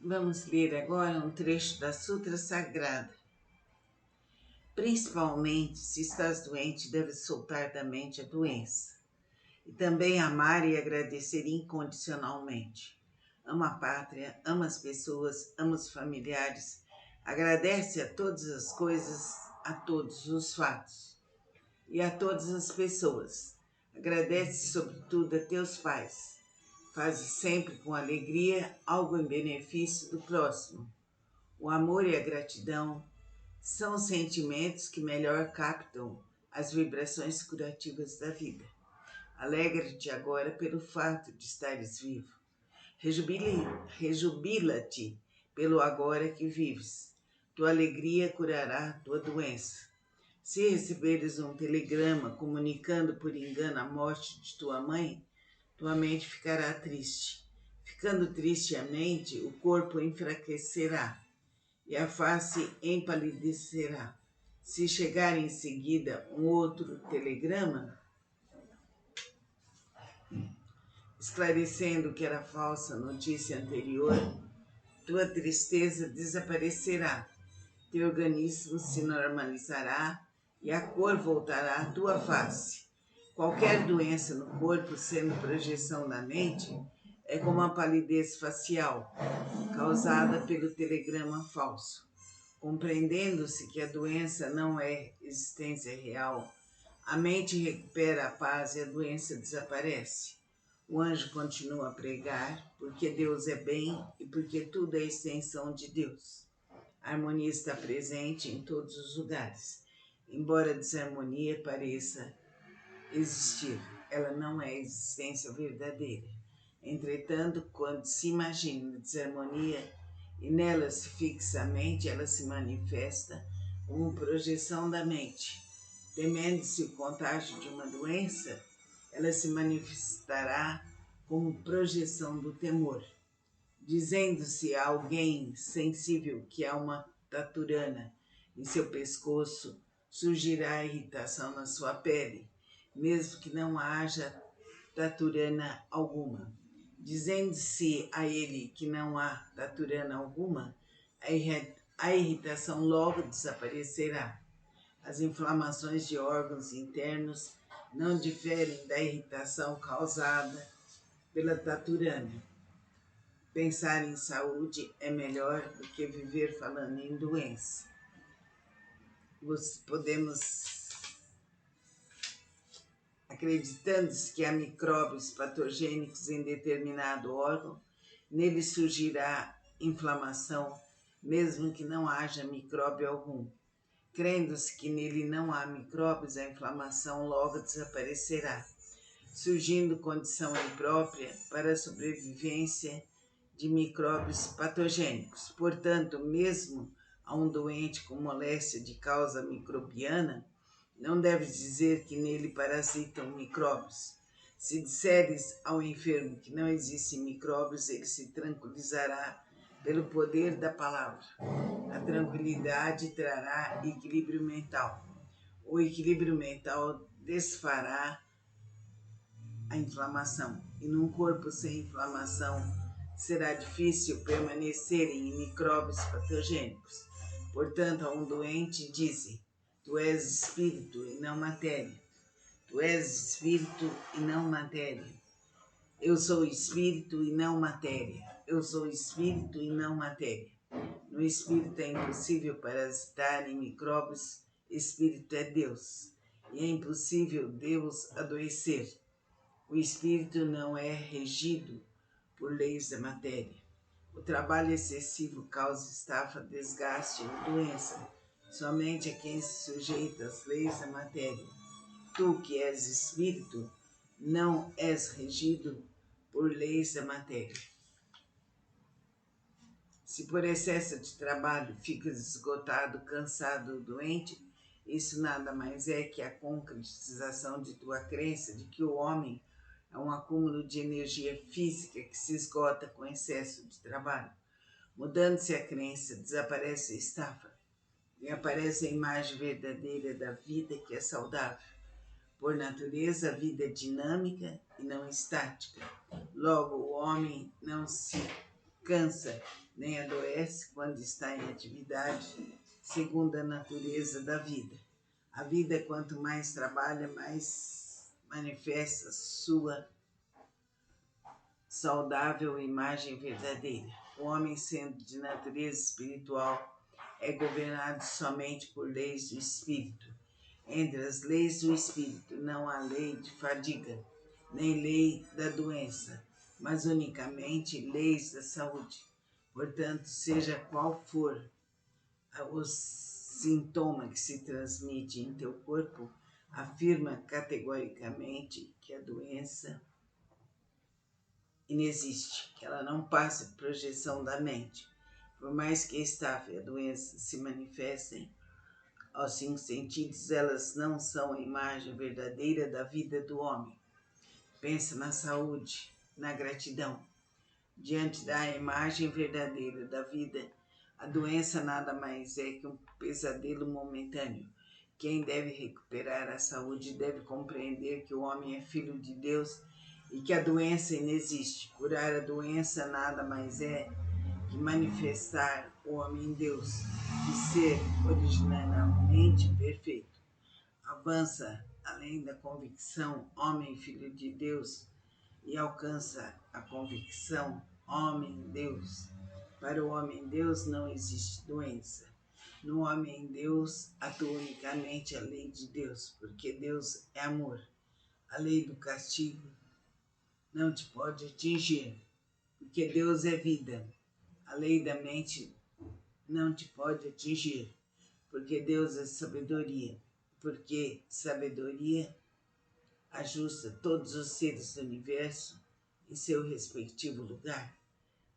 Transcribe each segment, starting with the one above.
Vamos ler agora um trecho da Sutra Sagrada. Principalmente, se estás doente, deves soltar da mente a doença. E também amar e agradecer incondicionalmente. Ama a pátria, ama as pessoas, ama os familiares. Agradece a todas as coisas, a todos os fatos e a todas as pessoas. Agradece sobretudo a teus pais. Faze sempre com alegria algo em benefício do próximo. O amor e a gratidão são os sentimentos que melhor captam as vibrações curativas da vida. Alegra-te agora pelo fato de estares vivo. Rejubila-te pelo agora que vives. Tua alegria curará tua doença. Se receberes um telegrama comunicando por engano a morte de tua mente ficará triste. Ficando triste a mente, o corpo enfraquecerá e a face empalidecerá. Se chegar em seguida um outro telegrama, esclarecendo que era falsa a notícia anterior, tua tristeza desaparecerá, teu organismo se normalizará e a cor voltará à tua face. Qualquer doença no corpo, sendo projeção da mente, é como a palidez facial, causada pelo telegrama falso. Compreendendo-se que a doença não é existência real, a mente recupera a paz e a doença desaparece. O anjo continua a pregar, porque Deus é bem e porque tudo é extensão de Deus. A harmonia está presente em todos os lugares. Embora a desarmonia pareça existir, ela não é existência verdadeira. Entretanto, quando se imagina desarmonia e nela se fixa a mente, ela se manifesta como projeção da mente. Temendo-se o contágio de uma doença, ela se manifestará como projeção do temor. Dizendo-se a alguém sensível que há uma taturana em seu pescoço, surgirá irritação na sua pele, mesmo que não haja taturana alguma. Dizendo-se a ele que não há taturana alguma, a irritação logo desaparecerá. As inflamações de órgãos internos não diferem da irritação causada pela taturana. Pensar em saúde é melhor do que viver falando em doença. Podemos, acreditando-se que há micróbios patogênicos em determinado órgão, nele surgirá inflamação, mesmo que não haja micróbio algum. Crendo-se que nele não há micróbios, a inflamação logo desaparecerá, surgindo condição imprópria para a sobrevivência de micróbios patogênicos. Portanto, mesmo a um doente com moléstia de causa microbiana, não deves dizer que nele parasitam micróbios. Se disseres ao enfermo que não existem micróbios, ele se tranquilizará pelo poder da palavra. A tranquilidade trará equilíbrio mental. O equilíbrio mental desfará a inflamação. E num corpo sem inflamação, será difícil permanecerem em micróbios patogênicos. Portanto, a um doente dize: tu és espírito e não matéria. Tu és espírito e não matéria. Eu sou espírito e não matéria. Eu sou espírito e não matéria. No espírito é impossível parasitar em micróbios. Espírito é Deus. E é impossível Deus adoecer. O espírito não é regido por leis da matéria. O trabalho excessivo causa estafa, desgaste e doença. Somente a quem se sujeita às leis da matéria. Tu, que és espírito, não és regido por leis da matéria. Se por excesso de trabalho ficas esgotado, cansado ou doente, isso nada mais é que a concretização de tua crença de que o homem é um acúmulo de energia física que se esgota com excesso de trabalho. Mudando-se a crença, desaparece a estafa e aparece a imagem verdadeira da vida que é saudável. Por natureza, a vida é dinâmica e não estática. Logo, o homem não se cansa nem adoece quando está em atividade, segundo a natureza da vida. A vida, quanto mais trabalha, mais manifesta sua saudável imagem verdadeira. O homem, sendo de natureza espiritual, é governado somente por leis do espírito. Entre as leis do espírito não há lei de fadiga, nem lei da doença, mas unicamente leis da saúde. Portanto, seja qual for o sintoma que se transmite em teu corpo, afirma categoricamente que a doença inexiste, que ela não passa por projeção da mente. Por mais que a estafa e a doença se manifestem aos 5 sentidos, elas não são a imagem verdadeira da vida do homem. Pensa na saúde, na gratidão. Diante da imagem verdadeira da vida, a doença nada mais é que um pesadelo momentâneo. Quem deve recuperar a saúde deve compreender que o homem é filho de Deus e que a doença inexiste. Curar a doença nada mais é que manifestar o homem em Deus e ser originariamente perfeito. Avança além da convicção, homem, filho de Deus, e alcança a convicção, homem-Deus. Para o homem-Deus não existe doença. No homem-Deus atua unicamente a lei de Deus, porque Deus é amor. A lei do castigo não te pode atingir, porque Deus é vida. A lei da mente não te pode atingir, porque Deus é sabedoria. Porque sabedoria ajusta todos os seres do universo em seu respectivo lugar.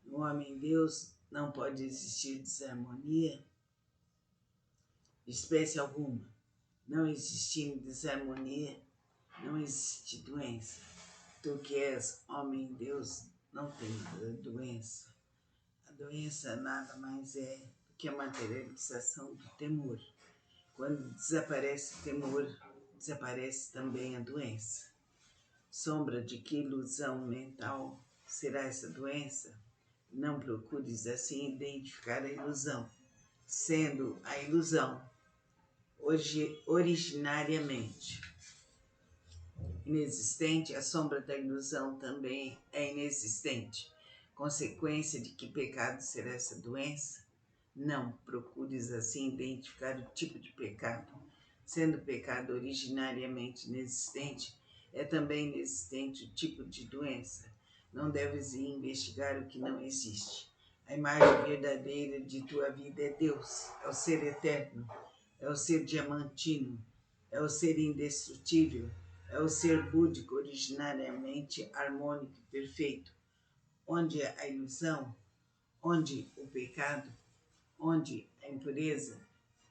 No homem-Deus não pode existir desarmonia de espécie alguma. Não existindo desarmonia, não existe doença. Tu que és homem-Deus não tem doença. A doença nada mais é do que a materialização do temor. Quando desaparece o temor, desaparece também a doença. Sombra de que ilusão mental será essa doença? Não procures assim identificar a ilusão, sendo a ilusão originariamente inexistente, a sombra da ilusão também é inexistente. Consequência de que pecado será essa doença? Não procures assim identificar o tipo de pecado. Sendo o pecado originariamente inexistente, é também inexistente o tipo de doença. Não deves investigar o que não existe. A imagem verdadeira de tua vida é Deus, é o ser eterno, é o ser diamantino, é o ser indestrutível, é o ser búdico originariamente harmônico e perfeito. Onde a ilusão, onde o pecado, onde a impureza,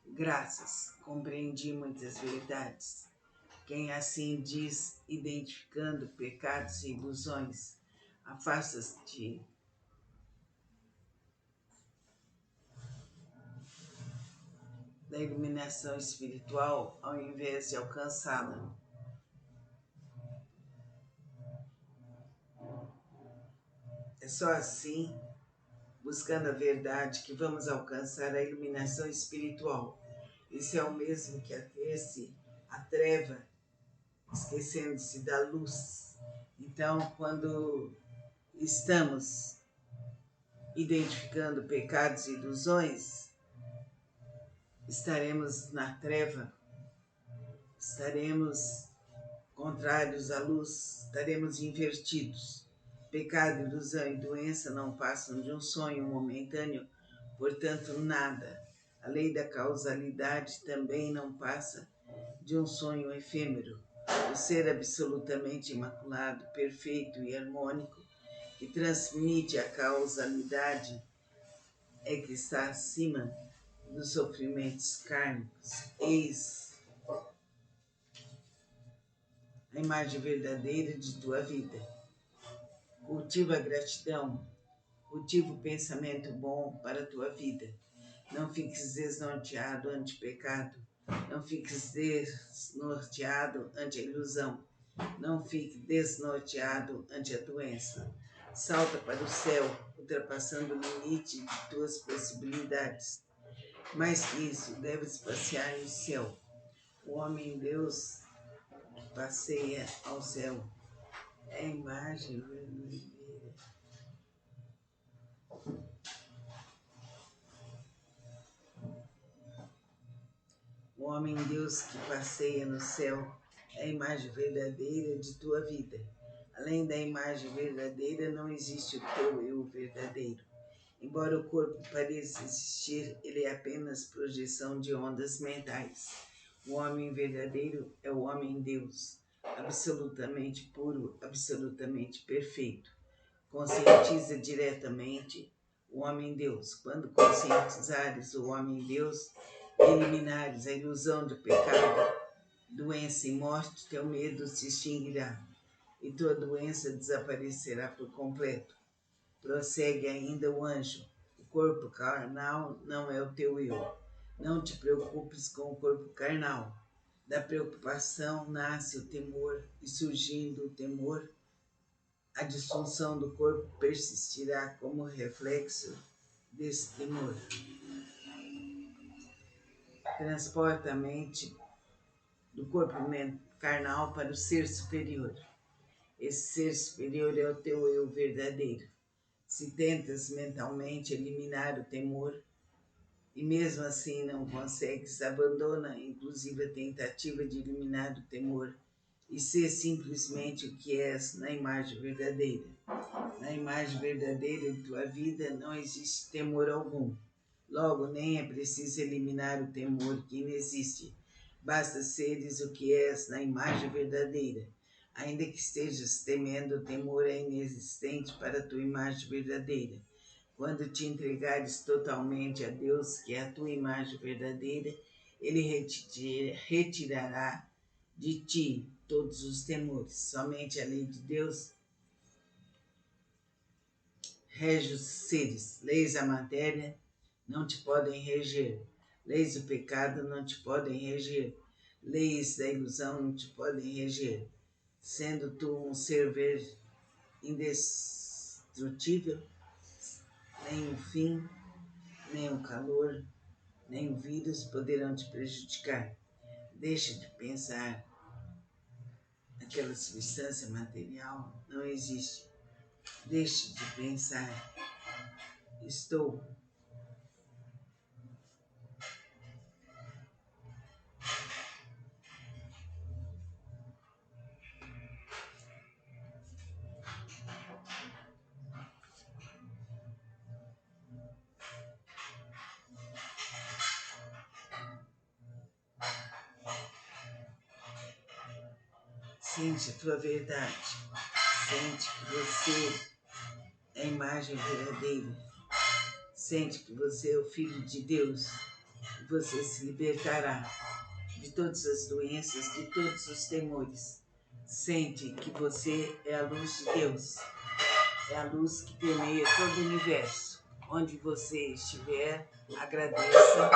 graças, compreendi muitas verdades. Quem assim diz, identificando pecados e ilusões, afasta-te da iluminação espiritual ao invés de alcançá-la. É só assim, buscando a verdade, que vamos alcançar a iluminação espiritual. Isso é o mesmo que ater-se à treva, esquecendo-se da luz. Então, quando estamos identificando pecados e ilusões, estaremos na treva, estaremos contrários à luz, estaremos invertidos. Pecado, ilusão e doença não passam de um sonho momentâneo, portanto, nada. A lei da causalidade também não passa de um sonho efêmero. O ser absolutamente imaculado, perfeito e harmônico, que transmite a causalidade, é que está acima dos sofrimentos kármicos. Eis a imagem verdadeira de tua vida. Cultiva a gratidão, cultiva o pensamento bom para a tua vida. Não fiques desnorteado ante o pecado, não fiques desnorteado ante a ilusão, não fique desnorteado ante a doença. Salta para o céu, ultrapassando o limite de tuas possibilidades. Mais que isso, deves passear no céu. O homem-deus que passeia ao céu é a imagem verdadeira. O homem-deus que passeia no céu é a imagem verdadeira de tua vida. Além da imagem verdadeira, não existe o teu eu verdadeiro. Embora o corpo pareça existir, ele é apenas projeção de ondas mentais. O homem verdadeiro é o homem-deus, absolutamente puro, absolutamente perfeito. Conscientiza diretamente o homem-deus. Quando conscientizares o homem-deus, eliminares a ilusão do pecado, doença e morte, teu medo se extinguirá e tua doença desaparecerá por completo. Prossegue ainda o anjo. O corpo carnal não é o teu eu. Não te preocupes com o corpo carnal. Da preocupação nasce o temor, e surgindo o temor, a disfunção do corpo persistirá como reflexo desse temor. Transporta a mente do corpo carnal para o ser superior. Esse ser superior é o teu eu verdadeiro. Se tentas mentalmente eliminar o temor e mesmo assim não consegues, abandona inclusive a tentativa de eliminar o temor e ser simplesmente o que és na imagem verdadeira. Na imagem verdadeira de tua vida não existe temor algum. Logo, nem é preciso eliminar o temor que inexiste. Basta seres o que és na imagem verdadeira. Ainda que estejas temendo, o temor é inexistente para a tua imagem verdadeira. Quando te entregares totalmente a Deus, que é a tua imagem verdadeira, Ele retirará de ti todos os temores. Somente a lei de Deus rege os seres. Leis da matéria não te podem reger. Leis do pecado não te podem reger. Leis da ilusão não te podem reger. Sendo tu um ser indestrutível, nem o fim, nem o calor, nem o vírus poderão te prejudicar. Deixa de pensar. Aquela substância material não existe. Deixe de pensar. Estou. Sente a tua verdade. Sente que você é a imagem verdadeira. Sente que você é o Filho de Deus. E você se libertará de todas as doenças, de todos os temores. Sente que você é a luz de Deus. É a luz que permeia todo o universo. Onde você estiver, agradeça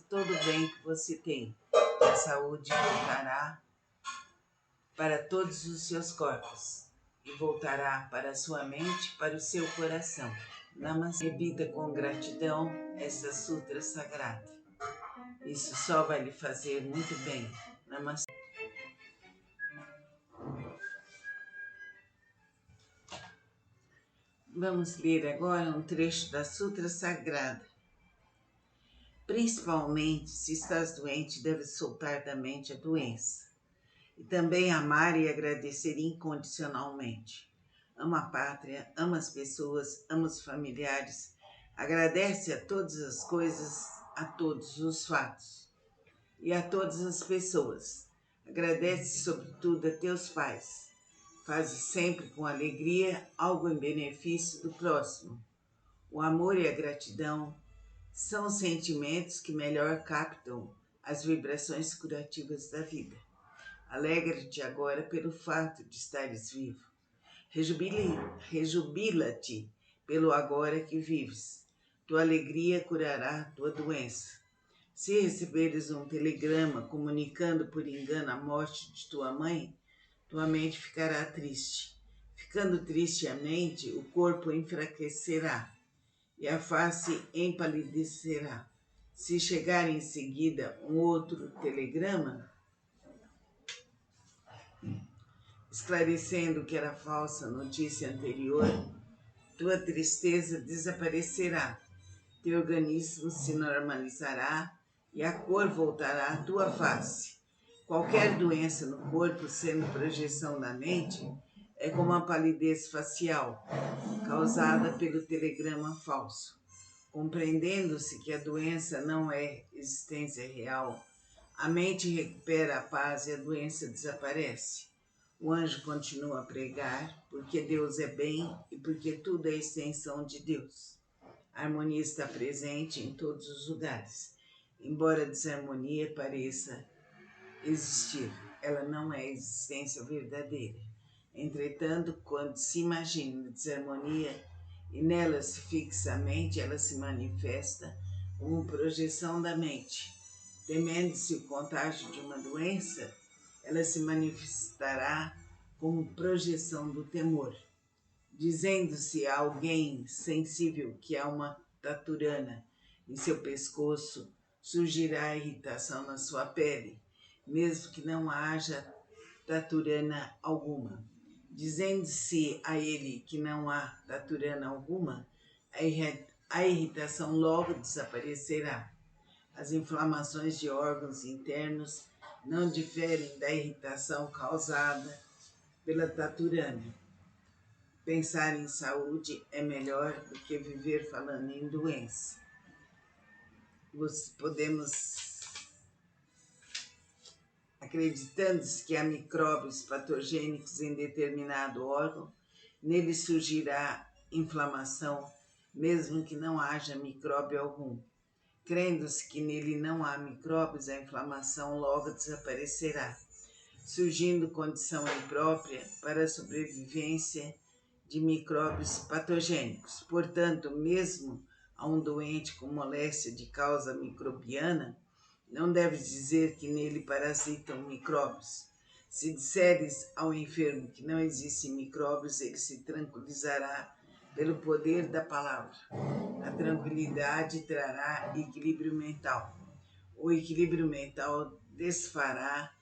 todo o bem que você tem. A saúde voltará para todos os seus corpos e voltará para a sua mente, para o seu coração. Namastê. Repita com gratidão essa sutra sagrada. Isso só vai lhe fazer muito bem. Namastê. Vamos ler agora um trecho da Sutra Sagrada. Principalmente, se estás doente, deves soltar da mente a doença. E também amar e agradecer incondicionalmente. Ama a pátria, ama as pessoas, ama os familiares. Agradece a todas as coisas, a todos os fatos e a todas as pessoas. Agradece sobretudo a teus pais. Faze sempre com alegria algo em benefício do próximo. O amor e a gratidão são os sentimentos que melhor captam as vibrações curativas da vida. Alegra-te agora pelo fato de estares vivo. Rejubila-te pelo agora que vives. Tua alegria curará tua doença. Se receberes um telegrama comunicando por engano a morte de tua mãe, tua mente ficará triste. Ficando triste a mente, o corpo enfraquecerá e a face empalidecerá. Se chegar em seguida um outro telegrama, esclarecendo que era falsa a notícia anterior, tua tristeza desaparecerá, teu organismo se normalizará e a cor voltará à tua face. Qualquer doença no corpo, sendo projeção da mente, é como a palidez facial, causada pelo telegrama falso. Compreendendo-se que a doença não é existência real, a mente recupera a paz e a doença desaparece. O anjo continua a pregar, porque Deus é bem e porque tudo é extensão de Deus. A harmonia está presente em todos os lugares. Embora a desarmonia pareça existir, ela não é a existência verdadeira. Entretanto, quando se imagina desarmonia e nela se fixa a mente, ela se manifesta como projeção da mente. Temendo-se o contágio de uma doença, ela se manifestará como projeção do temor. Dizendo-se a alguém sensível que há uma taturana em seu pescoço, surgirá irritação na sua pele, mesmo que não haja taturana alguma. Dizendo-se a ele que não há taturana alguma, a irritação logo desaparecerá. As inflamações de órgãos internos não diferem da irritação causada pela taturana. Pensar em saúde é melhor do que viver falando em doença. Podemos, acreditando-se que há micróbios patogênicos em determinado órgão, nele surgirá inflamação, mesmo que não haja micróbio algum. Crendo-se que nele não há micróbios, a inflamação logo desaparecerá, surgindo condição imprópria para a sobrevivência de micróbios patogênicos. Portanto, mesmo a um doente com moléstia de causa microbiana, não deves dizer que nele parasitam micróbios. Se disseres ao enfermo que não existem micróbios, ele se tranquilizará pelo poder da palavra. A tranquilidade trará equilíbrio mental. O equilíbrio mental desfará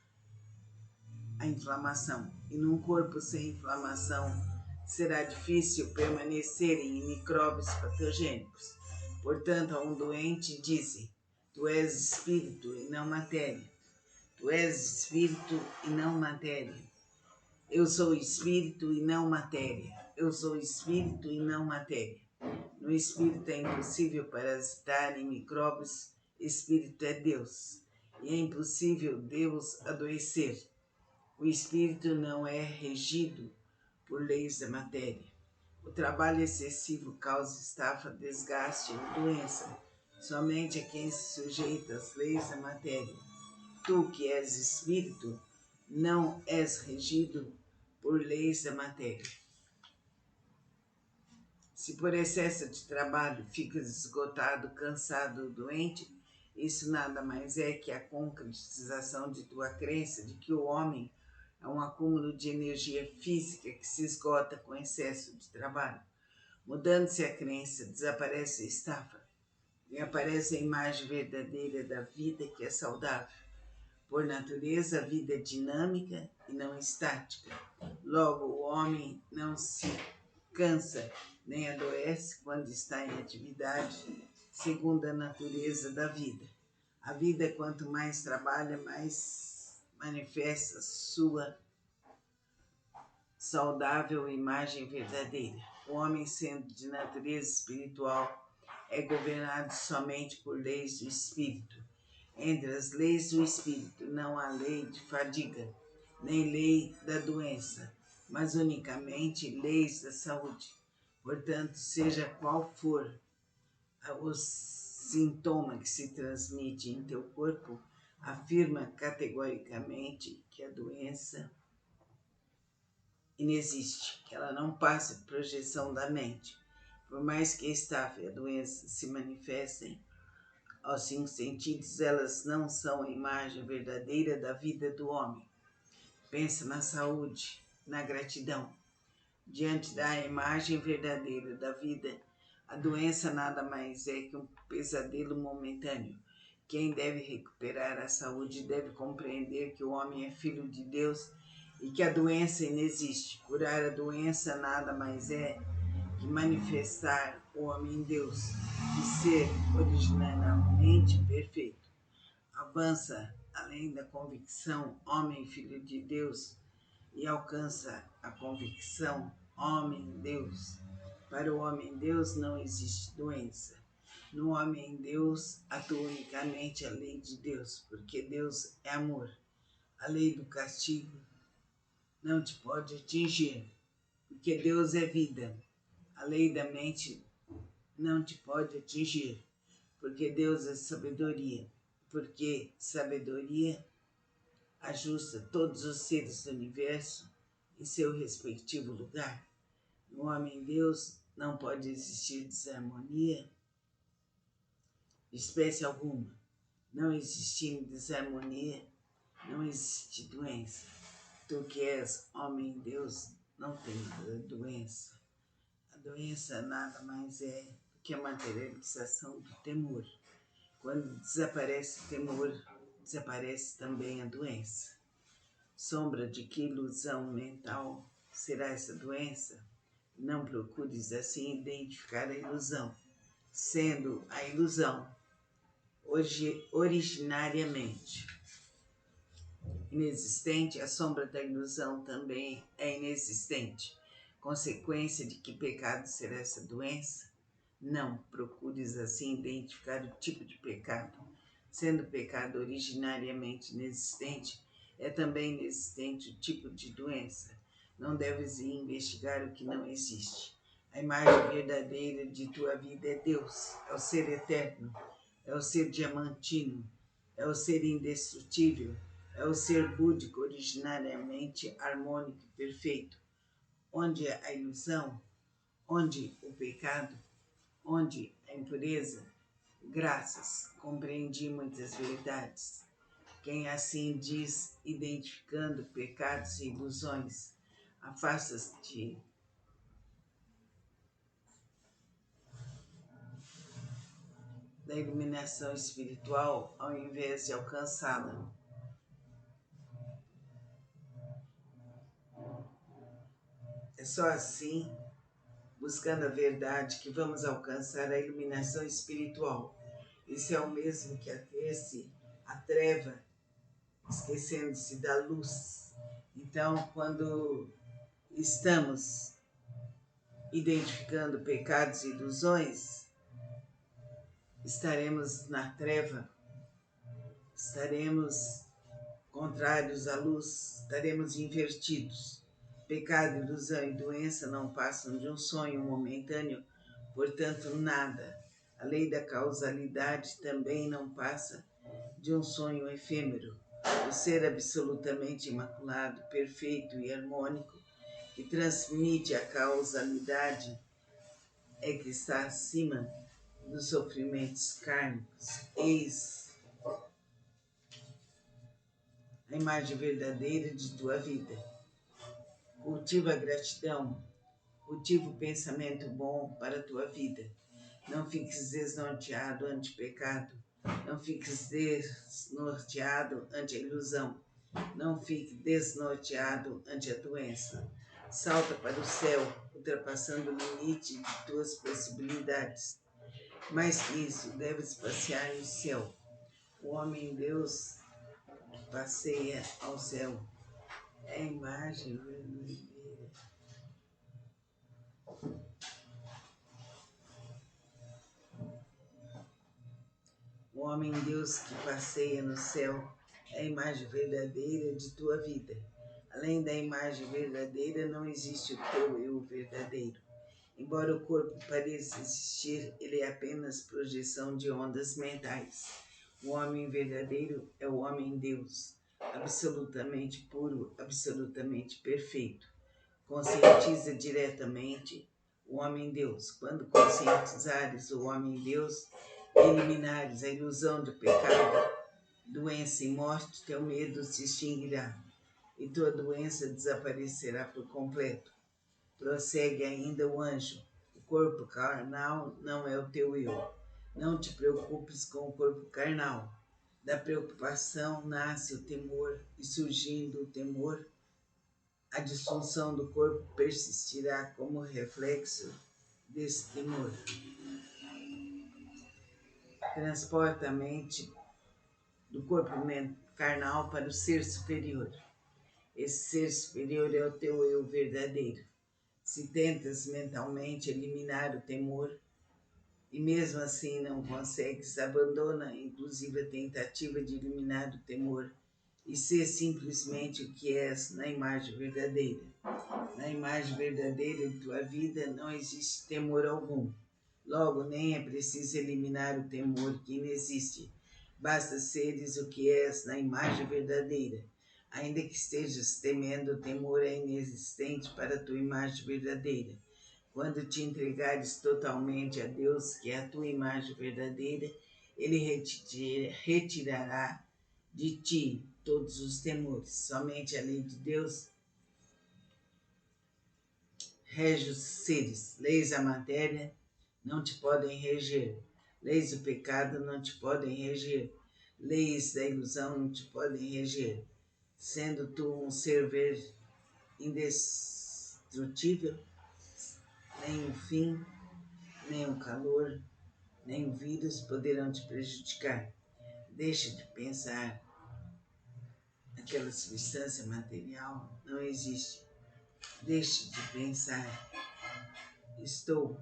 a inflamação. E num corpo sem inflamação, será difícil permanecerem em micróbios patogênicos. Portanto, a um doente dize: tu és espírito e não matéria. Tu és espírito e não matéria. Eu sou espírito e não matéria. Eu sou espírito e não matéria. No espírito é impossível parasitar em micróbios. Espírito é Deus. E é impossível Deus adoecer. O espírito não é regido por leis da matéria. O trabalho excessivo causa estafa, desgaste e doença. Somente a quem se sujeita às leis da matéria. Tu, que és espírito, não és regido por leis da matéria. Se por excesso de trabalho ficas esgotado, cansado ou doente, isso nada mais é que a concretização de tua crença de que o homem é um acúmulo de energia física que se esgota com excesso de trabalho. Mudando-se a crença, desaparece a estafa e aparece a imagem verdadeira da vida que é saudável. Por natureza, a vida é dinâmica e não estática. Logo, o homem não se cansa nem adoece quando está em atividade, segundo a natureza da vida. A vida, quanto mais trabalha, mais manifesta sua saudável imagem verdadeira. O homem, sendo de natureza espiritual, é governado somente por leis do espírito. Entre as leis do espírito não há lei de fadiga, nem lei da doença, mas unicamente leis da saúde. Portanto, seja qual for o sintoma que se transmite em teu corpo, afirma categoricamente que a doença inexiste, que ela não passa de projeção da mente. Por mais que a estafa e a doença se manifestem aos 5 sentidos, elas não são a imagem verdadeira da vida do homem. Pensa na saúde, na gratidão. Diante da imagem verdadeira da vida, a doença nada mais é que um pesadelo momentâneo. Quem deve recuperar a saúde deve compreender que o homem é filho de Deus e que a doença inexiste. Curar a doença nada mais é que manifestar o homem em Deus e ser originariamente perfeito. Avança além da convicção, homem filho de Deus, e alcança a convicção, homem-Deus. Para o homem-Deus não existe doença. No homem-Deus atua unicamente a lei de Deus, porque Deus é amor. A lei do castigo não te pode atingir, porque Deus é vida. A lei da mente não te pode atingir, porque Deus é sabedoria. Porque sabedoria ajusta todos os seres do universo em seu respectivo lugar. No homem-Deus não pode existir desarmonia de espécie alguma. Não existindo desarmonia, não existe doença. Tu que és homem-Deus não tem doença. A doença nada mais é do que a materialização do temor. Quando desaparece o temor, desaparece também a doença. Sombra de que ilusão mental será essa doença? Não procures assim identificar a ilusão, sendo a ilusão originariamente inexistente, a sombra da ilusão também é inexistente. Consequência de que pecado será essa doença? Não procures assim identificar o tipo de pecado. Sendo o pecado originariamente inexistente, é também inexistente o tipo de doença. Não deves investigar o que não existe. A imagem verdadeira de tua vida é Deus, é o ser eterno, é o ser diamantino, é o ser indestrutível, é o ser búdico, originariamente harmônico e perfeito. Onde a ilusão, onde o pecado, onde a impureza, graças, compreendi muitas verdades. Quem assim diz, identificando pecados e ilusões, afasta-te da iluminação espiritual ao invés de alcançá-la. É só assim, buscando a verdade, que vamos alcançar a iluminação espiritual. Isso é o mesmo que ater-se à treva, esquecendo-se da luz. Então, quando estamos identificando pecados e ilusões, estaremos na treva, estaremos contrários à luz, estaremos invertidos. Pecado, ilusão e doença não passam de um sonho momentâneo, portanto, nada. A lei da causalidade também não passa de um sonho efêmero. O ser absolutamente imaculado, perfeito e harmônico, que transmite a causalidade, é que está acima dos sofrimentos kármicos. Eis a imagem verdadeira de tua vida. Cultiva a gratidão, cultiva o pensamento bom para a tua vida. Não fiques desnorteado ante o pecado, não fiques desnorteado ante a ilusão, não fique desnorteado ante a doença. Salta para o céu, ultrapassando o limite de tuas possibilidades. Mais que isso, deves passear no céu. O homem-Deus passeia ao céu. É a imagem verdadeira. O homem-Deus que passeia no céu é a imagem verdadeira de tua vida. Além da imagem verdadeira, não existe o teu eu verdadeiro. Embora o corpo pareça existir, ele é apenas projeção de ondas mentais. O homem verdadeiro é o homem-Deus, absolutamente puro, absolutamente perfeito. Conscientiza diretamente o homem-Deus. Quando conscientizares o homem-Deus, eliminares a ilusão do pecado, doença e morte, teu medo se extinguirá e tua doença desaparecerá por completo. Prossegue ainda o anjo. O corpo carnal não é o teu eu. Não te preocupes com o corpo carnal. Da preocupação nasce o temor, e surgindo o temor, a disfunção do corpo persistirá como reflexo desse temor. Transporta a mente do corpo carnal para o ser superior. Esse ser superior é o teu eu verdadeiro. Se tentas mentalmente eliminar o temor e mesmo assim não consegues, abandona inclusive a tentativa de eliminar o temor e ser simplesmente o que és na imagem verdadeira. Na imagem verdadeira de tua vida não existe temor algum. Logo, nem é preciso eliminar o temor que inexiste. Basta seres o que és na imagem verdadeira. Ainda que estejas temendo, o temor é inexistente para a tua imagem verdadeira. Quando te entregares totalmente a Deus, que é a tua imagem verdadeira, Ele retirará de ti todos os temores. Somente a lei de Deus rege os seres. Leis da matéria não te podem reger. Leis do pecado não te podem reger. Leis da ilusão não te podem reger. Sendo tu um ser indestrutível, nem o fim, nem o calor, nem o vírus poderão te prejudicar. Deixa de pensar. Aquela substância material não existe. Deixe de pensar. Estou.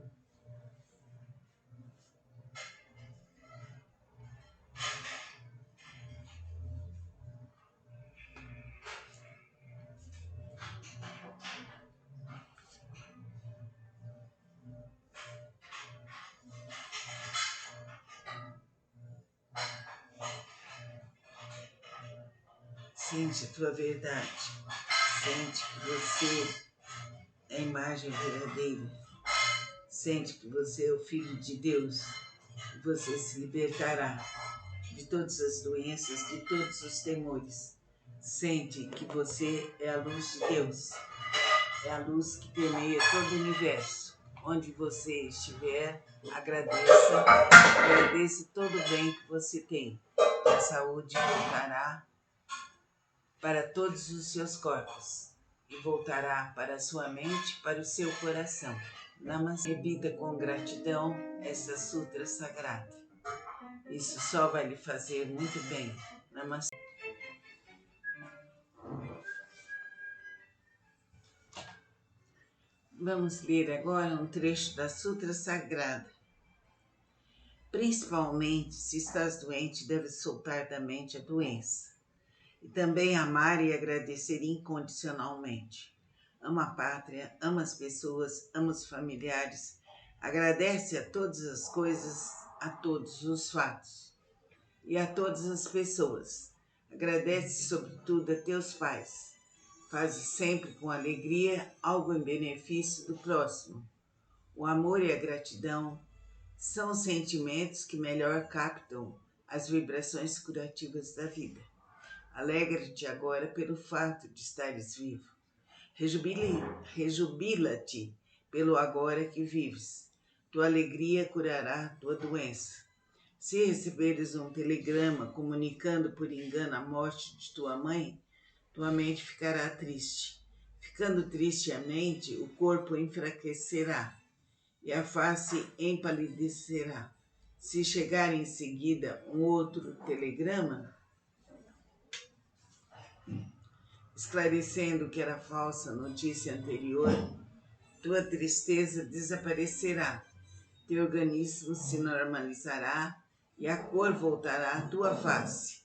Sente a tua verdade. Sente que você é a imagem verdadeira. Sente que você é o Filho de Deus. E você se libertará de todas as doenças, de todos os temores. Sente que você é a luz de Deus. É a luz que permeia todo o universo. Onde você estiver, agradeça todo o bem que você tem. A saúde voltará para todos os seus corpos e voltará para a sua mente, para o seu coração. Namastê. Repita com gratidão essa sutra sagrada. Isso só vai lhe fazer muito bem. Namastê. Vamos ler agora um trecho da Sutra Sagrada. Principalmente, se estás doente, deves soltar da mente a doença. E também amar e agradecer incondicionalmente. Ama a pátria, ama as pessoas, ama os familiares. Agradece a todas as coisas, a todos os fatos e a todas as pessoas. Agradece sobretudo a teus pais. Faze sempre com alegria algo em benefício do próximo. O amor e a gratidão são os sentimentos que melhor captam as vibrações curativas da vida. Alegra-te agora pelo fato de estares vivo. Rejubila-te pelo agora que vives. Tua alegria curará tua doença. Se receberes um telegrama comunicando por engano a morte de tua mãe, tua mente ficará triste. Ficando triste a mente, o corpo enfraquecerá e a face empalidecerá. Se chegar em seguida um outro telegrama, esclarecendo que era falsa a notícia anterior, tua tristeza desaparecerá, teu organismo se normalizará e a cor voltará à tua face.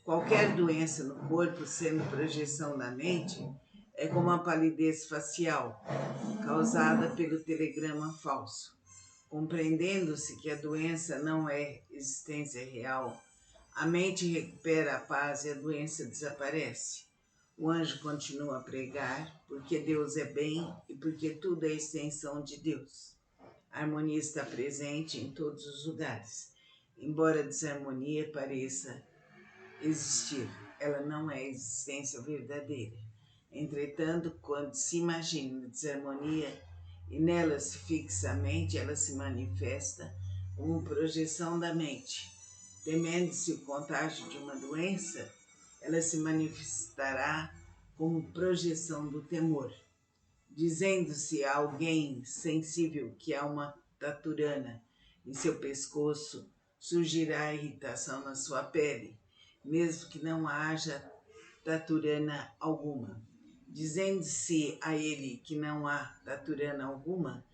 Qualquer doença no corpo, sendo projeção da mente, é como a palidez facial, causada pelo telegrama falso. Compreendendo-se que a doença não é existência real, a mente recupera a paz e a doença desaparece. O anjo continua a pregar, porque Deus é bem e porque tudo é extensão de Deus. A harmonia está presente em todos os lugares. Embora a desarmonia pareça existir, ela não é a existência verdadeira. Entretanto, quando se imagina desarmonia e nela se fixa a mente, ela se manifesta como projeção da mente. Temendo-se o contágio de uma doença, ela se manifestará como projeção do temor. Dizendo-se a alguém sensível que há uma taturana em seu pescoço, surgirá irritação na sua pele, mesmo que não haja taturana alguma. Dizendo-se a ele que não há taturana alguma,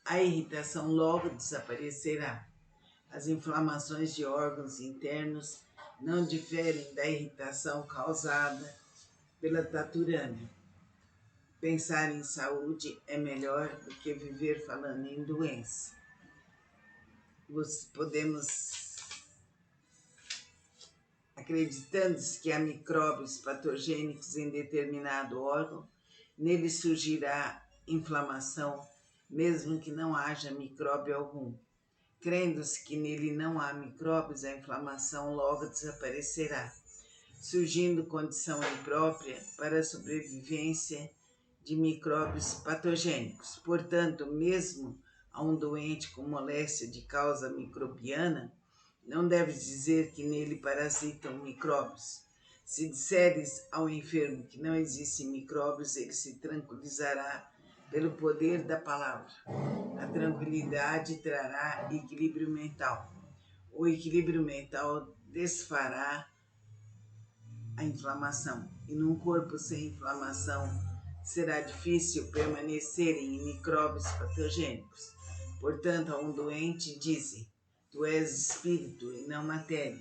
a irritação logo desaparecerá. As inflamações de órgãos internos não diferem da irritação causada pela taturana. Pensar em saúde é melhor do que viver falando em doença. Podemos, acreditando-se que há micróbios patogênicos em determinado órgão, nele surgirá inflamação, mesmo que não haja micróbio algum. Crendo-se que nele não há micróbios, a inflamação logo desaparecerá, surgindo condição imprópria para a sobrevivência de micróbios patogênicos. Portanto, mesmo a um doente com moléstia de causa microbiana, não deves dizer que nele parasitam micróbios. Se disseres ao enfermo que não existem micróbios, ele se tranquilizará pelo poder da palavra. A tranquilidade trará equilíbrio mental. O equilíbrio mental desfará a inflamação. E num corpo sem inflamação, será difícil permanecerem em micróbios patogênicos. Portanto, a um doente dize: tu és espírito e não matéria.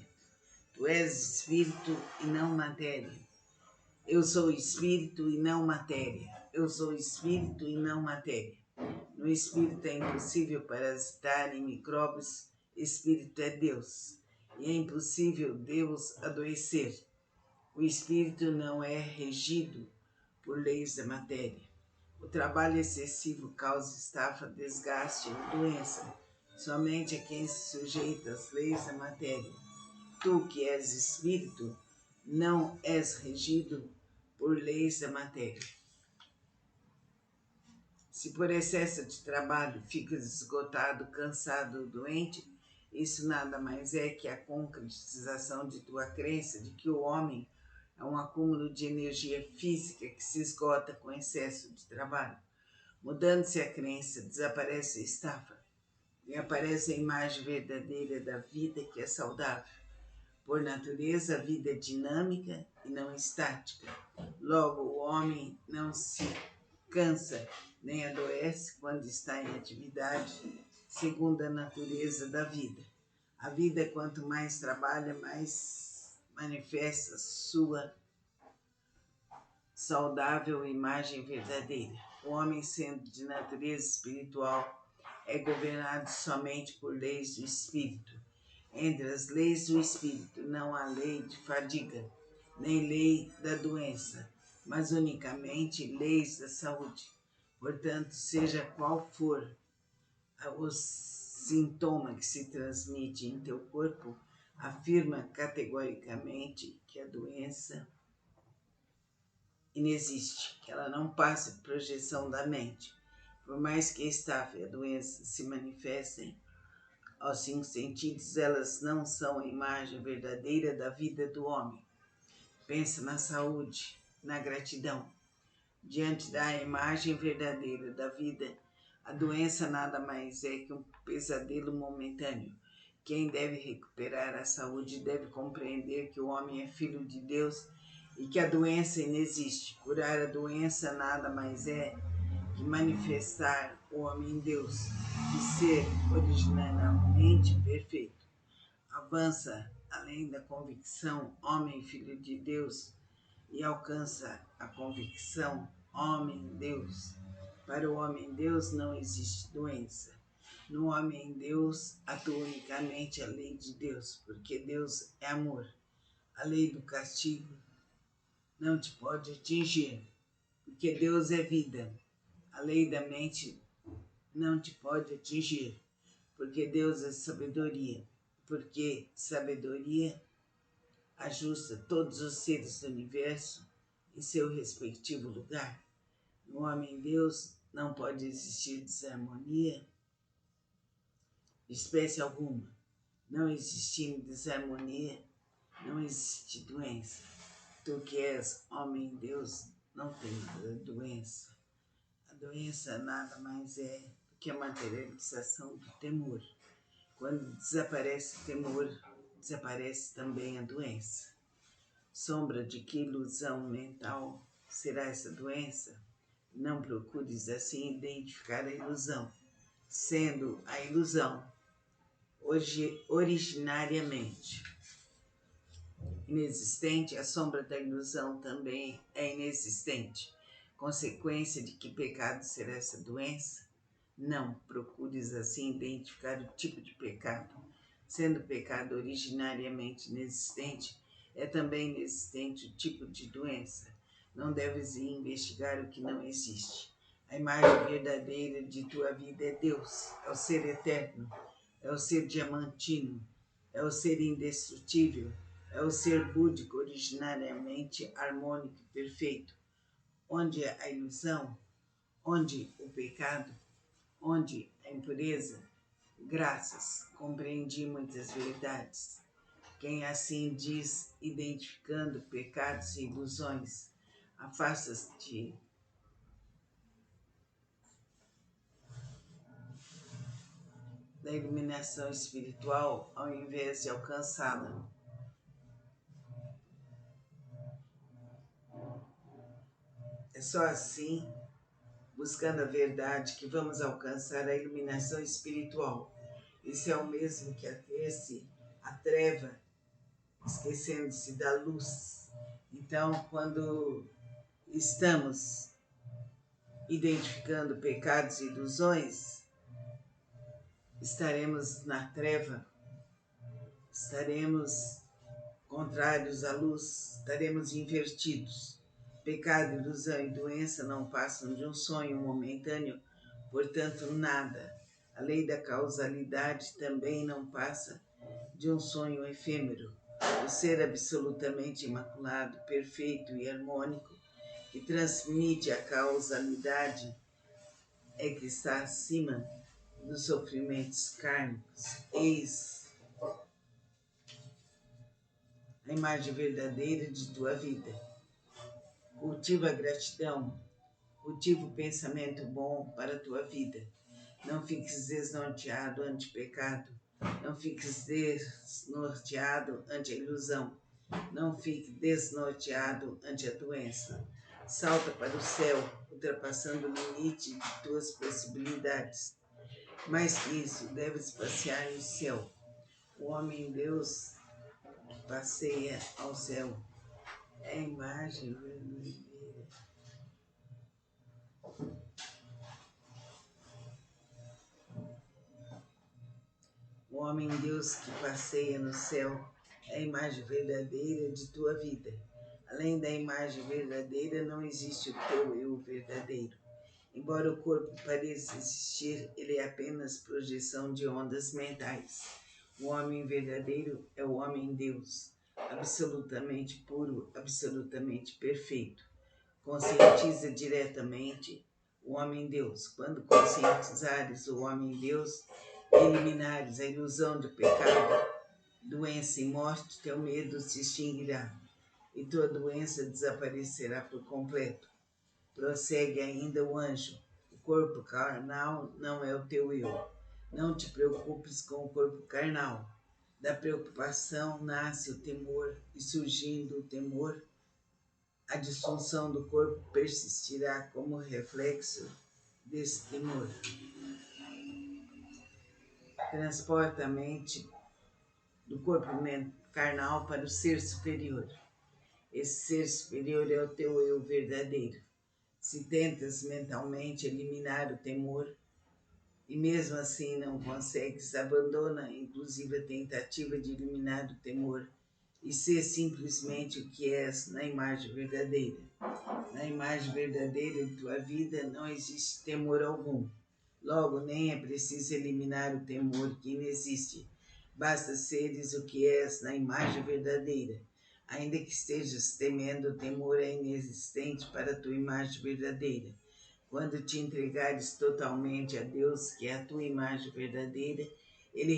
Tu és espírito e não matéria. Eu sou espírito e não matéria. Eu sou espírito e não matéria. No espírito é impossível parasitar em micróbios. Espírito é Deus. E é impossível Deus adoecer. O espírito não é regido por leis da matéria. O trabalho excessivo causa estafa, desgaste ou doença. Somente a quem se sujeita às leis da matéria. Tu, que és espírito, não és regido por leis da matéria. Se por excesso de trabalho ficas esgotado, cansado ou doente, isso nada mais é que a concretização de tua crença de que o homem é um acúmulo de energia física que se esgota com excesso de trabalho. Mudando-se a crença, desaparece a estafa e aparece a imagem verdadeira da vida que é saudável. Por natureza, a vida é dinâmica e não estática. Logo, o homem não se cansa nem adoece quando está em atividade, segundo a natureza da vida. A vida, quanto mais trabalha, mais manifesta sua saudável imagem verdadeira. O homem, sendo de natureza espiritual, é governado somente por leis do espírito. Entre as leis do espírito não há lei de fadiga, nem lei da doença, mas unicamente leis da saúde. Portanto, seja qual for o sintoma que se transmite em teu corpo, afirma categoricamente que a doença inexiste, que ela não passa por projeção da mente. Por mais que a estafa e a doença se manifestem aos 5 sentidos, elas não são a imagem verdadeira da vida do homem. Pensa na saúde, na gratidão. Diante da imagem verdadeira da vida, a doença nada mais é que um pesadelo momentâneo. Quem deve recuperar a saúde deve compreender que o homem é filho de Deus e que a doença inexiste. Curar a doença nada mais é que manifestar o homem em Deus, de ser originalmente perfeito. Avança além da convicção, homem filho de Deus, e alcança a convicção, homem-Deus. Para o homem-Deus não existe doença. No homem-Deus atua unicamente a lei de Deus, porque Deus é amor. A lei do castigo não te pode atingir, porque Deus é vida. A lei da mente não te pode atingir, porque Deus é sabedoria. Porque sabedoria ajusta todos os seres do universo em seu respectivo lugar. No homem-deus não pode existir desarmonia de espécie alguma. Não existindo desarmonia, não existe doença. Tu que és homem-deus, não tem doença. A doença nada mais é do que a materialização do temor. Quando desaparece o temor, desaparece também a doença. Sombra de que ilusão mental será essa doença? Não procures assim identificar a ilusão, sendo a ilusão originariamente inexistente, a sombra da ilusão também é inexistente. Consequência de que pecado será essa doença? Não procures assim identificar o tipo de pecado. Sendo o pecado originariamente inexistente, é também inexistente o tipo de doença. Não deves investigar o que não existe. A imagem verdadeira de tua vida é Deus, é o ser eterno, é o ser diamantino, é o ser indestrutível, é o ser búdico originariamente harmônico e perfeito. Onde a ilusão, onde o pecado, onde a impureza, graças, compreendi muitas verdades. Quem assim diz, identificando pecados e ilusões, afasta-te da iluminação espiritual ao invés de alcançá-la. É só assim, buscando a verdade, que vamos alcançar a iluminação espiritual. Isso é o mesmo que ater-se à treva, esquecendo-se da luz. Então, quando estamos identificando pecados e ilusões, estaremos na treva, estaremos contrários à luz, estaremos invertidos. Pecado, ilusão e doença não passam de um sonho momentâneo, portanto, nada. A lei da causalidade também não passa de um sonho efêmero. O ser absolutamente imaculado, perfeito e harmônico, que transmite a causalidade, é que está acima dos sofrimentos kármicos. Eis a imagem verdadeira de tua vida. Cultiva a gratidão, cultiva o pensamento bom para a tua vida. Não fiques desnorteado ante o pecado, não fiques desnorteado ante a ilusão, não fique desnorteado ante a doença. Salta para o céu, ultrapassando o limite de tuas possibilidades. Mais que isso, deves passear no céu. O homem-deus passeia ao céu. É a imagem verdadeira. O homem-deus que passeia no céu é a imagem verdadeira de tua vida. Além da imagem verdadeira, não existe o teu eu verdadeiro. Embora o corpo pareça existir, ele é apenas projeção de ondas mentais. O homem verdadeiro é o homem-deus, absolutamente puro, absolutamente perfeito. Conscientiza diretamente o homem-deus. Quando conscientizares o homem-deus, eliminares a ilusão do pecado, doença e morte, teu medo se extinguirá e tua doença desaparecerá por completo. Prossegue ainda o anjo. O corpo carnal não é o teu eu. Não te preocupes com o corpo carnal. Da preocupação nasce o temor, e surgindo o temor, a disfunção do corpo persistirá como reflexo desse temor. Transporta a mente do corpo carnal para o ser superior. Esse ser superior é o teu eu verdadeiro. Se tentas mentalmente eliminar o temor e mesmo assim não consegues, abandona inclusive a tentativa de eliminar o temor e ser simplesmente o que és na imagem verdadeira. Na imagem verdadeira de tua vida não existe temor algum. Logo, nem é preciso eliminar o temor que inexiste. Basta seres o que és na imagem verdadeira. Ainda que estejas temendo, o temor é inexistente para a tua imagem verdadeira. Quando te entregares totalmente a Deus, que é a tua imagem verdadeira, Ele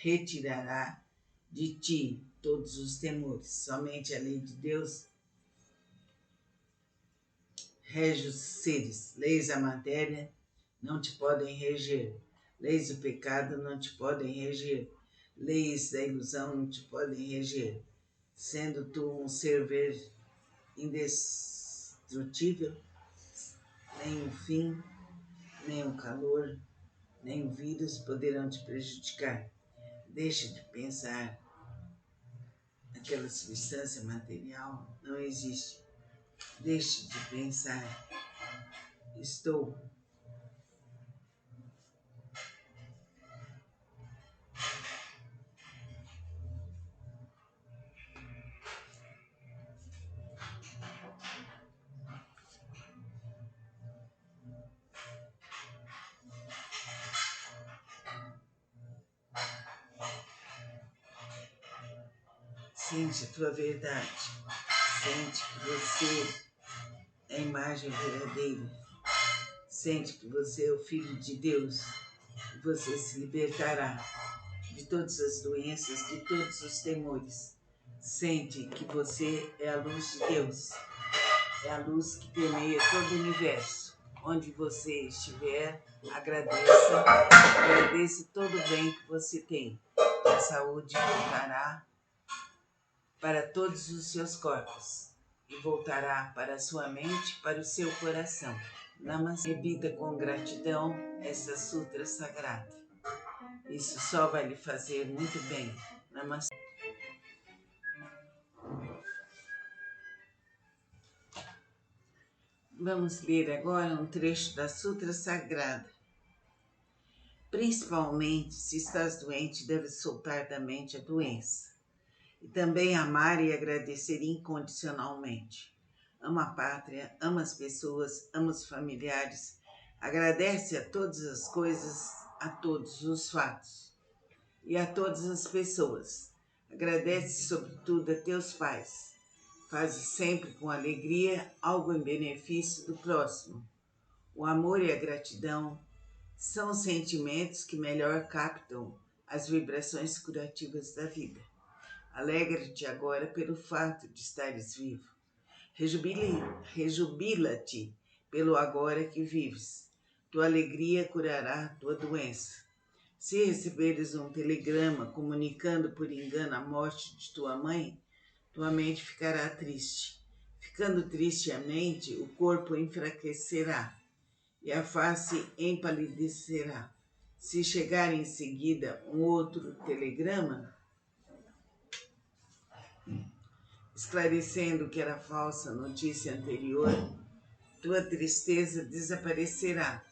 retirará de ti todos os temores. Somente a lei de Deus rege os seres. Leis da matéria não te podem reger. Leis do pecado não te podem reger. Leis da ilusão não te podem reger. Sendo tu um ser indestrutível, nem o fim, nem o calor, nem o vírus poderão te prejudicar. Deixa de pensar. Aquela substância material não existe. Deixe de pensar. Estou. Sente a tua verdade. Sente que você é a imagem verdadeira. Sente que você é o Filho de Deus. E você se libertará de todas as doenças, de todos os temores. Sente que você é a luz de Deus. É a luz que permeia todo o universo. Onde você estiver, agradeça todo o bem que você tem. A saúde voltará para todos os seus corpos e voltará para a sua mente, para o seu coração. Namastê. Repita com gratidão essa sutra sagrada. Isso só vai lhe fazer muito bem. Namastê. Vamos ler agora um trecho da Sutra Sagrada. Principalmente, se estás doente, deves soltar da mente a doença. E também amar e agradecer incondicionalmente. Ama a pátria, ama as pessoas, ama os familiares. Agradece a todas as coisas, a todos os fatos e a todas as pessoas. Agradece sobretudo a teus pais. Faze sempre com alegria algo em benefício do próximo. O amor e a gratidão são os sentimentos que melhor captam as vibrações curativas da vida. Alegra-te agora pelo fato de estares vivo. Rejubila-te pelo agora que vives. Tua alegria curará tua doença. Se receberes um telegrama comunicando por engano a morte de tua mãe, tua mente ficará triste. Ficando triste a mente, o corpo enfraquecerá e a face empalidecerá. Se chegar em seguida um outro telegrama, esclarecendo que era falsa a notícia anterior, tua tristeza desaparecerá,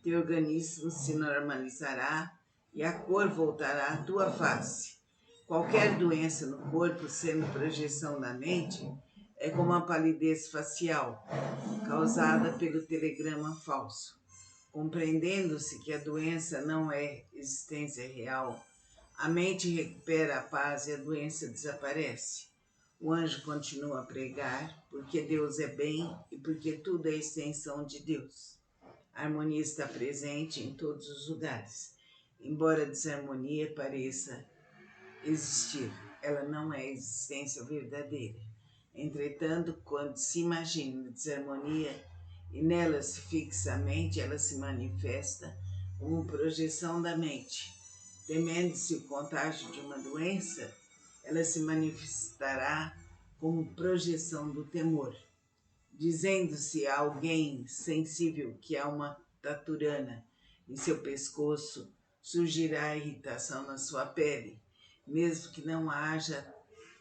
teu organismo se normalizará e a cor voltará à tua face. Qualquer doença no corpo, sendo projeção da mente, é como a palidez facial, causada pelo telegrama falso. Compreendendo-se que a doença não é existência real, a mente recupera a paz e a doença desaparece. O anjo continua a pregar, porque Deus é bem e porque tudo é extensão de Deus. A harmonia está presente em todos os lugares. Embora a desarmonia pareça existir, ela não é a existência verdadeira. Entretanto, quando se imagina desarmonia e nela se fixa a mente, ela se manifesta como projeção da mente. Temendo-se o contágio de uma doença, ela se manifestará como projeção do temor. Dizendo-se a alguém sensível que há uma taturana em seu pescoço, surgirá irritação na sua pele, mesmo que não haja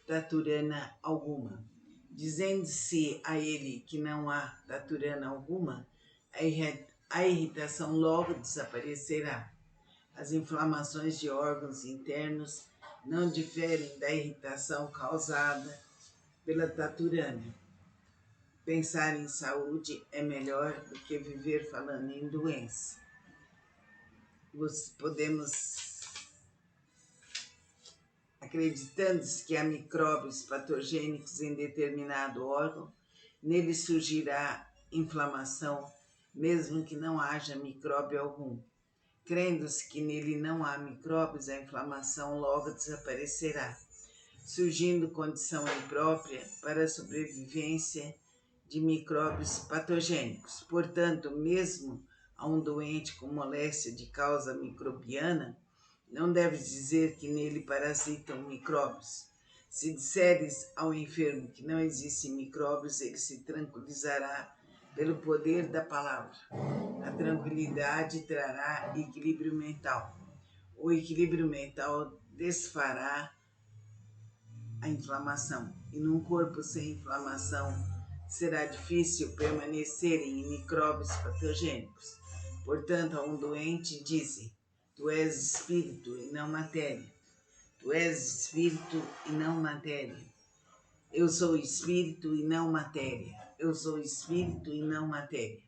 taturana alguma. Dizendo-se a ele que não há taturana alguma, a irritação logo desaparecerá. As inflamações de órgãos internos não diferem da irritação causada pela taturana. Pensar em saúde é melhor do que viver falando em doença. Podemos acreditando-se que há micróbios patogênicos em determinado órgão, nele surgirá inflamação, mesmo que não haja micróbio algum. Crendo-se que nele não há micróbios, a inflamação logo desaparecerá, surgindo condição imprópria para a sobrevivência de micróbios patogênicos. Portanto, mesmo a um doente com moléstia de causa microbiana, não deves dizer que nele parasitam micróbios. Se disseres ao enfermo que não existem micróbios, ele se tranquilizará pelo poder da palavra. A tranquilidade trará equilíbrio mental. O equilíbrio mental desfará a inflamação. E num corpo sem inflamação, será difícil permanecerem micróbios patogênicos. Portanto, a um doente dizem: tu és espírito e não matéria. Tu és espírito e não matéria. Eu sou espírito e não matéria. Eu sou espírito e não matéria.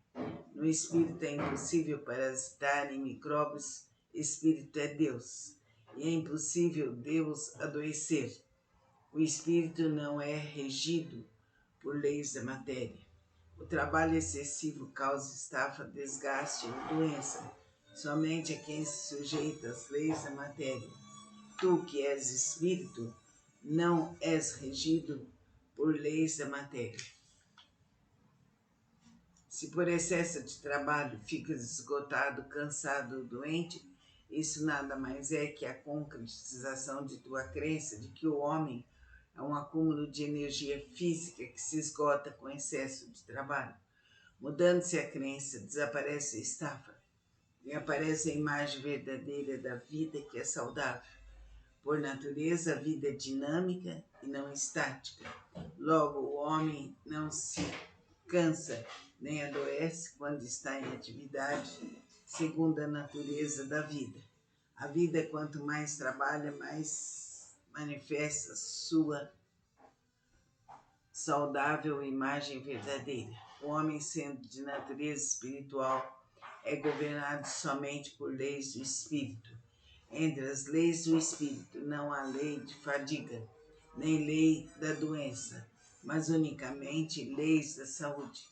No espírito é impossível parasitar em micróbios. Espírito é Deus. E é impossível Deus adoecer. O espírito não é regido por leis da matéria. O trabalho excessivo causa estafa, desgaste ou doença. Somente a quem se sujeita às leis da matéria. Tu, que és espírito, não és regido por leis da matéria. Se por excesso de trabalho ficas esgotado, cansado ou doente, isso nada mais é que a concretização de tua crença de que o homem é um acúmulo de energia física que se esgota com excesso de trabalho. Mudando-se a crença, desaparece a estafa e aparece a imagem verdadeira da vida que é saudável. Por natureza, a vida é dinâmica e não estática. Logo, o homem não se cansa nem adoece quando está em atividade, segundo a natureza da vida. A vida, quanto mais trabalha, mais manifesta sua saudável imagem verdadeira. O homem, sendo de natureza espiritual, é governado somente por leis do espírito. Entre as leis do espírito não há lei de fadiga, nem lei da doença, mas unicamente leis da saúde.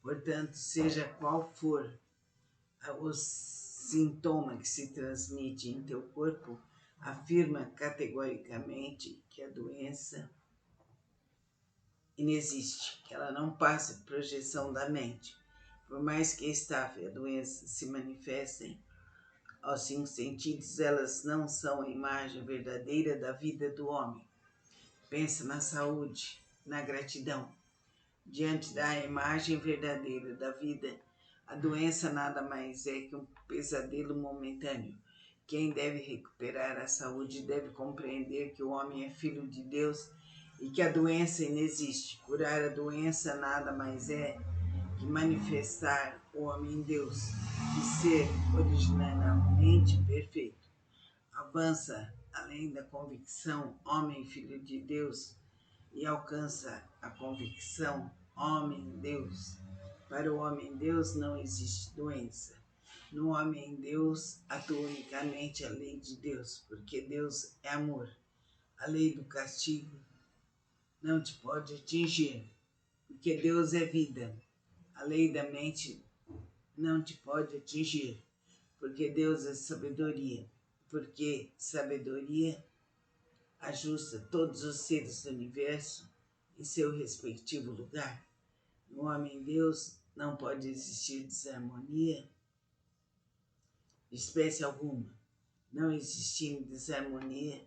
Portanto, seja qual for o sintoma que se transmite em teu corpo, afirma categoricamente que a doença inexiste, que ela não passa por projeção da mente. Por mais que a estafa e a doença se manifestem aos 5 sentidos, elas não são a imagem verdadeira da vida do homem. Pensa na saúde, na gratidão. Diante da imagem verdadeira da vida, a doença nada mais é que um pesadelo momentâneo. Quem deve recuperar a saúde deve compreender que o homem é filho de Deus e que a doença inexiste. Curar a doença nada mais é que manifestar o homem em Deus e ser originalmente perfeito. Avança além da convicção, homem, filho de Deus, e alcança a convicção, homem-Deus. Para o homem-Deus não existe doença. No homem-Deus atua unicamente a lei de Deus, porque Deus é amor. A lei do castigo não te pode atingir, porque Deus é vida. A lei da mente não te pode atingir, porque Deus é sabedoria. Porque sabedoria ajusta todos os seres do universo em seu respectivo lugar. No homem-Deus não pode existir desarmonia de espécie alguma. Não existindo desarmonia,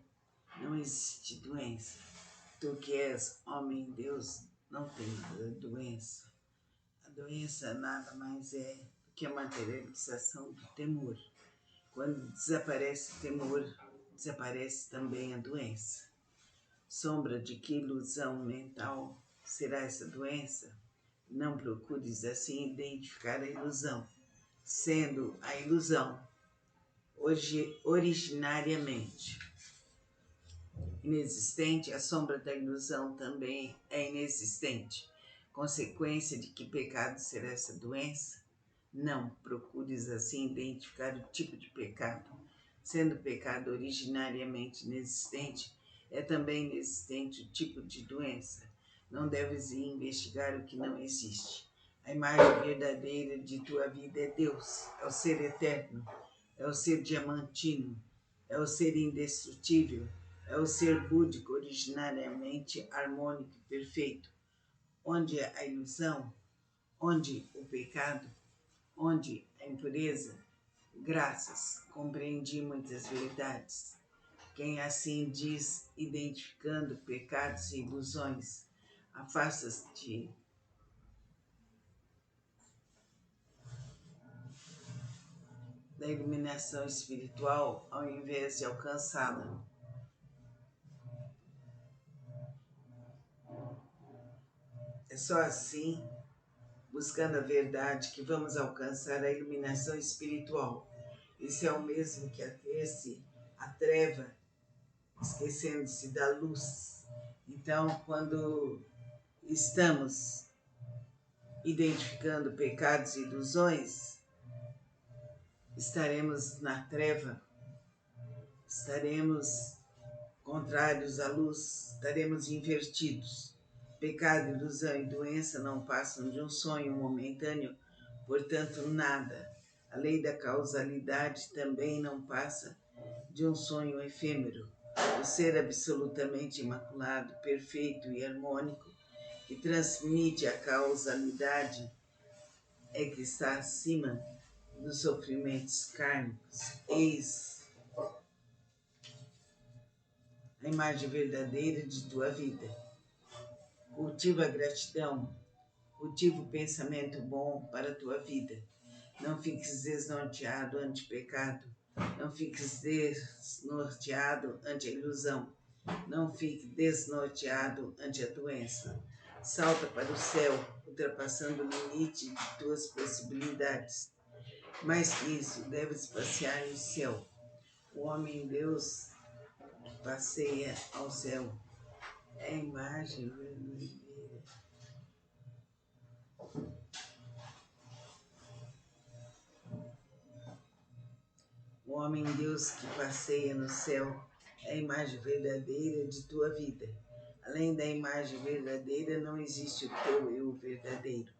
não existe doença. Tu que és homem-Deus não tem doença. A doença nada mais é do que a materialização do temor. Quando desaparece o temor, desaparece também a doença. Sombra de que ilusão mental será essa doença? Não procures assim identificar a ilusão, sendo a ilusão originariamente inexistente, a sombra da ilusão também é inexistente. Consequência de que pecado será essa doença? Não procures assim identificar o tipo de pecado. Sendo o pecado originariamente inexistente, É também inexistente o tipo de doença. Não deves investigar o que não existe. A imagem verdadeira de tua vida é Deus, é o ser eterno, é o ser diamantino, é o ser indestrutível, é o ser búdico originariamente harmônico e perfeito. Onde a ilusão, onde o pecado, onde a impureza, graças, compreendi muitas verdades. Quem assim diz, identificando pecados e ilusões, afasta-te da iluminação espiritual ao invés de alcançá-la. É só assim, buscando a verdade, que vamos alcançar a iluminação espiritual. Isso é o mesmo que ater-se à treva, esquecendo-se da luz. Então, quando estamos identificando pecados e ilusões, estaremos na treva, estaremos contrários à luz, estaremos invertidos. Pecado, ilusão e doença não passam de um sonho momentâneo, portanto, nada. A lei da causalidade também não passa de um sonho efêmero. O ser absolutamente imaculado, perfeito e harmônico, que transmite a causalidade, é que está acima dos sofrimentos kármicos. Eis a imagem verdadeira de tua vida. Cultiva a gratidão, cultiva o pensamento bom para a tua vida. Não fiques desnorteado ante o pecado, não fiques desnorteado ante a ilusão, não fique desnorteado ante a doença. Salta para o céu, ultrapassando o limite de tuas possibilidades. Mais que isso, deves passear no céu. O homem-deus passeia ao céu. É a imagem verdadeira. O homem-deus que passeia no céu é a imagem verdadeira de tua vida. Além da imagem verdadeira, não existe o teu eu verdadeiro.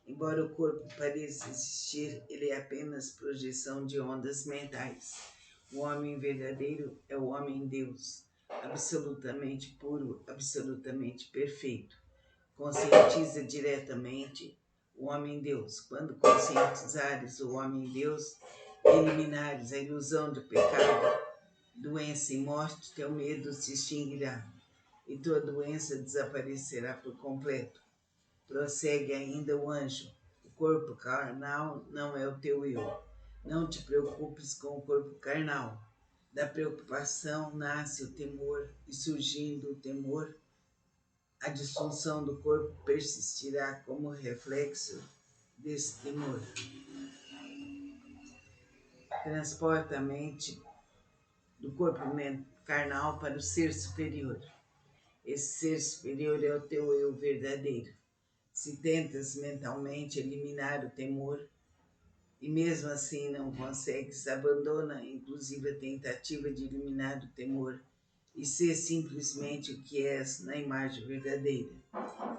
Embora o corpo pareça existir, ele é apenas projeção de ondas mentais. O homem verdadeiro é o homem-deus, absolutamente puro, absolutamente perfeito. Conscientiza diretamente o homem-deus. Quando conscientizares o homem-deus, eliminares a ilusão do pecado, doença e morte, teu medo se extinguirá e tua doença desaparecerá por completo. Prossegue ainda o anjo. O corpo carnal não é o teu eu. Não te preocupes com o corpo carnal. Da preocupação nasce o temor, e surgindo o temor, a disfunção do corpo persistirá como reflexo desse temor. Transporta a mente do corpo carnal para o ser superior. Esse ser superior é o teu eu verdadeiro. Se tentas mentalmente eliminar o temor e mesmo assim não consegues, abandona inclusive a tentativa de eliminar o temor e ser simplesmente o que és na imagem verdadeira.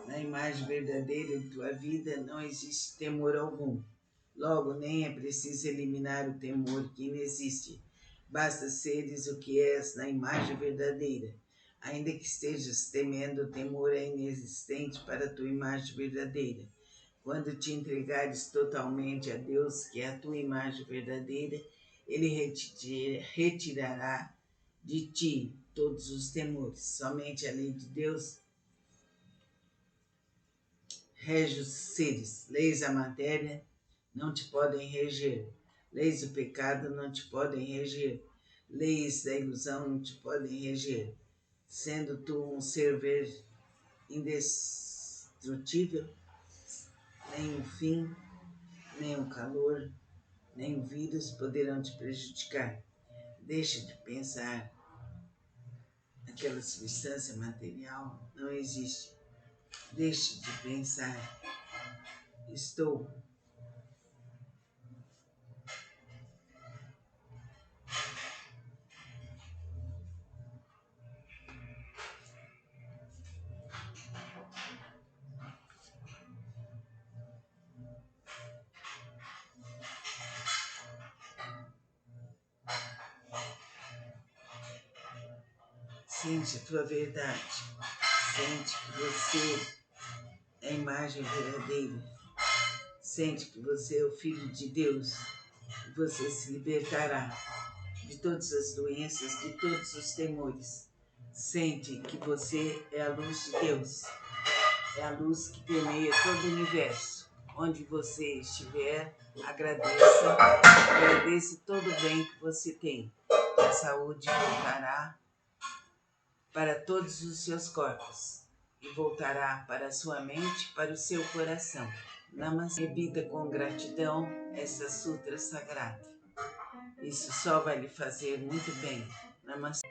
Na imagem verdadeira de tua vida não existe temor algum. Logo, nem é preciso eliminar o temor que inexiste. Basta seres o que és na imagem verdadeira. Ainda que estejas temendo, o temor é inexistente para a tua imagem verdadeira. Quando te entregares totalmente a Deus, que é a tua imagem verdadeira, Ele retirará de ti todos os temores. Somente a lei de Deus rege os seres. Leis da matéria não te podem reger. Leis do pecado não te podem reger. Leis da ilusão não te podem reger. Sendo tu um ser indestrutível, nem o fim, nem o calor, nem o vírus poderão te prejudicar. Deixa de pensar. Aquela substância material não existe. Deixe de pensar. Estou. Sente a tua verdade. Sente que você é a imagem verdadeira. Sente que você é o Filho de Deus. E você se libertará de todas as doenças, de todos os temores. Sente que você é a luz de Deus. É a luz que permeia todo o universo. Onde você estiver, agradeça todo o bem que você tem. A saúde voltará para todos os seus corpos e voltará para a sua mente, para o seu coração. Namastê. Repita com gratidão essa sutra sagrada. Isso só vai lhe fazer muito bem. Namastê.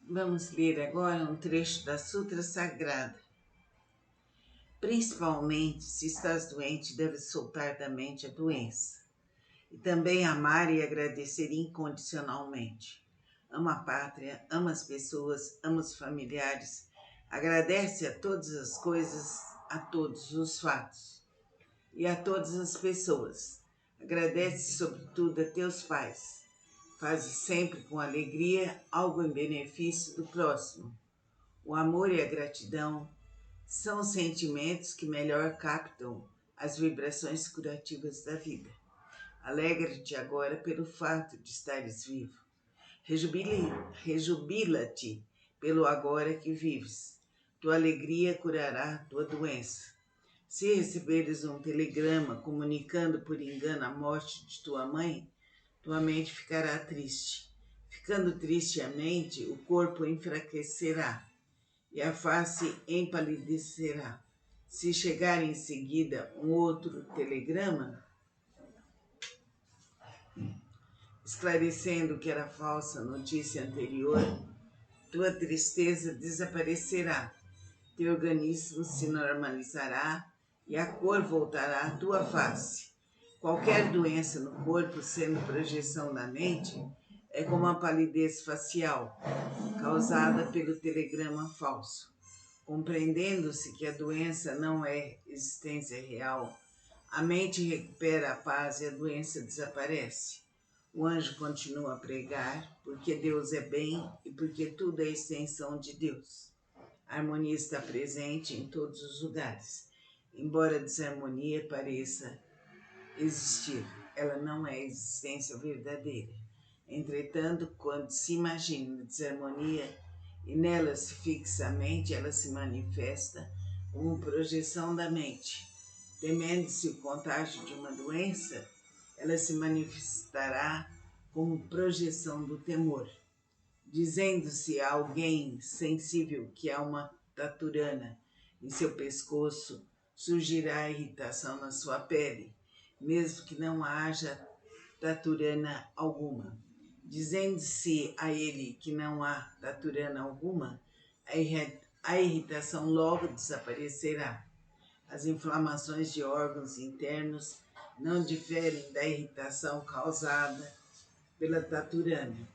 Vamos ler agora um trecho da Sutra Sagrada. Principalmente, se estás doente, deves soltar da mente a doença. E também amar e agradecer incondicionalmente. Ama a pátria, ama as pessoas, ama os familiares. Agradece a todas as coisas, a todos os fatos e a todas as pessoas. Agradece sobretudo a teus pais. Faze sempre com alegria algo em benefício do próximo. O amor e a gratidão são os sentimentos que melhor captam as vibrações curativas da vida. Alegra-te agora pelo fato de estares vivo. Rejubila-te pelo agora que vives. Tua alegria curará tua doença. Se receberes um telegrama comunicando por engano a morte de tua mente ficará triste. Ficando triste a mente, o corpo enfraquecerá e a face empalidecerá. Se chegar em seguida um outro telegrama, esclarecendo que era falsa a notícia anterior, tua tristeza desaparecerá, teu organismo se normalizará e a cor voltará à tua face. Qualquer doença no corpo, sendo projeção da mente, é como a palidez facial, causada pelo telegrama falso. Compreendendo-se que a doença não é existência real, a mente recupera a paz e a doença desaparece. O anjo continua a pregar, porque Deus é bem e porque tudo é extensão de Deus. A harmonia está presente em todos os lugares. Embora a desarmonia pareça existir, ela não é existência verdadeira. Entretanto, quando se imagina desarmonia e nela se fixa a mente, ela se manifesta como projeção da mente. Temendo-se o contágio de uma doença, ela se manifestará como projeção do temor. Dizendo-se a alguém sensível que há uma taturana em seu pescoço, surgirá irritação na sua pele, mesmo que não haja taturana alguma. Dizendo-se a ele que não há taturana alguma, a irritação logo desaparecerá. As inflamações de órgãos internos não diferem da irritação causada pela taturana.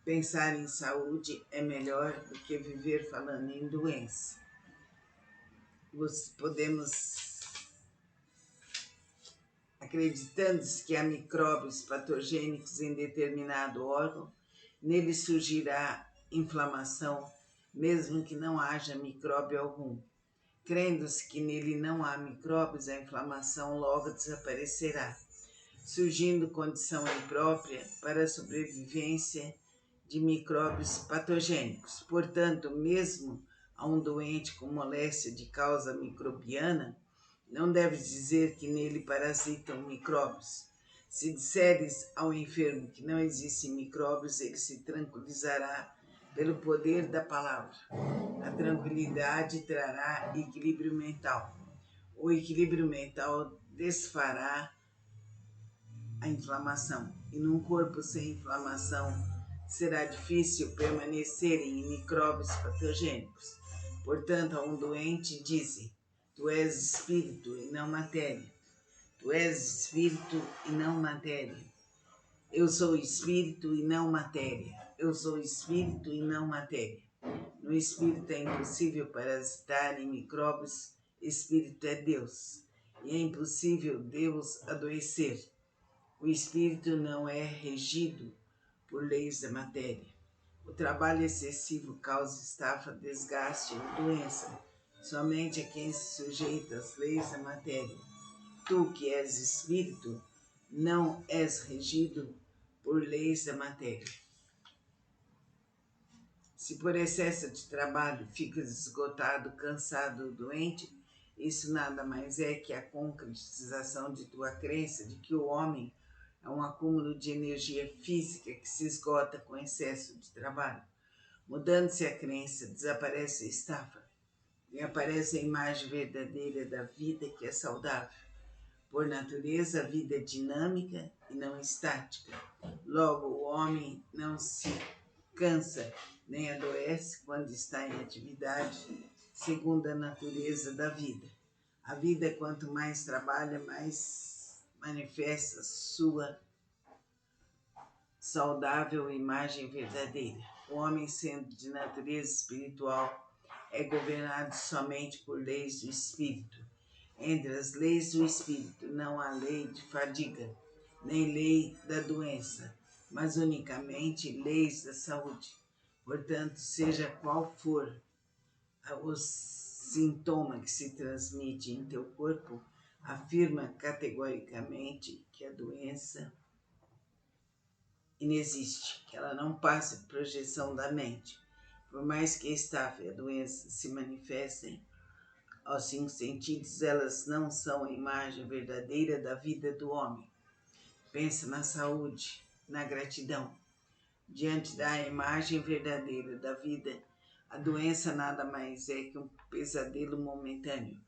Pensar em saúde é melhor do que viver falando em doença. Podemos, acreditando-se que há micróbios patogênicos em determinado órgão, nele surgirá inflamação, mesmo que não haja micróbio algum. Crendo-se que nele não há micróbios, a inflamação logo desaparecerá, surgindo condição imprópria para a sobrevivência de micróbios patogênicos. Portanto, mesmo a um doente com moléstia de causa microbiana, não deves dizer que nele parasitam micróbios. Se disseres ao enfermo que não existem micróbios, ele se tranquilizará pelo poder da palavra. A tranquilidade trará equilíbrio mental. O equilíbrio mental desfará a inflamação. E num corpo sem inflamação, será difícil permanecerem em micróbios patogênicos. Portanto, a um doente dize: tu és espírito e não matéria. Tu és espírito e não matéria. Eu sou espírito e não matéria. Eu sou espírito e não matéria. No espírito é impossível parasitar em micróbios. Espírito é Deus. E é impossível Deus adoecer. O espírito não é regido por leis da matéria. O trabalho excessivo causa estafa, desgaste e doença. Somente a quem se sujeita às leis da matéria. Tu, que és espírito, não és regido por leis da matéria. Se por excesso de trabalho ficas esgotado, cansado ou doente, isso nada mais é que a concretização de tua crença de que o homem é um acúmulo de energia física que se esgota com excesso de trabalho. Mudando-se a crença, desaparece a estafa e aparece a imagem verdadeira da vida que é saudável. Por natureza, a vida é dinâmica e não estática. Logo, o homem não se cansa nem adoece quando está em atividade, segundo a natureza da vida. A vida, quanto mais trabalha, mais manifesta sua saudável imagem verdadeira. O homem, sendo de natureza espiritual, é governado somente por leis do espírito. Entre as leis do espírito não há lei de fadiga, nem lei da doença, mas unicamente leis da saúde. Portanto, seja qual for o sintoma que se transmite em teu corpo, afirma categoricamente que a doença inexiste, que ela não passa por projeção da mente. Por mais que a estafa e a doença se manifestem aos 5 sentidos, elas não são a imagem verdadeira da vida do homem. Pensa na saúde, na gratidão. Diante da imagem verdadeira da vida, a doença nada mais é que um pesadelo momentâneo.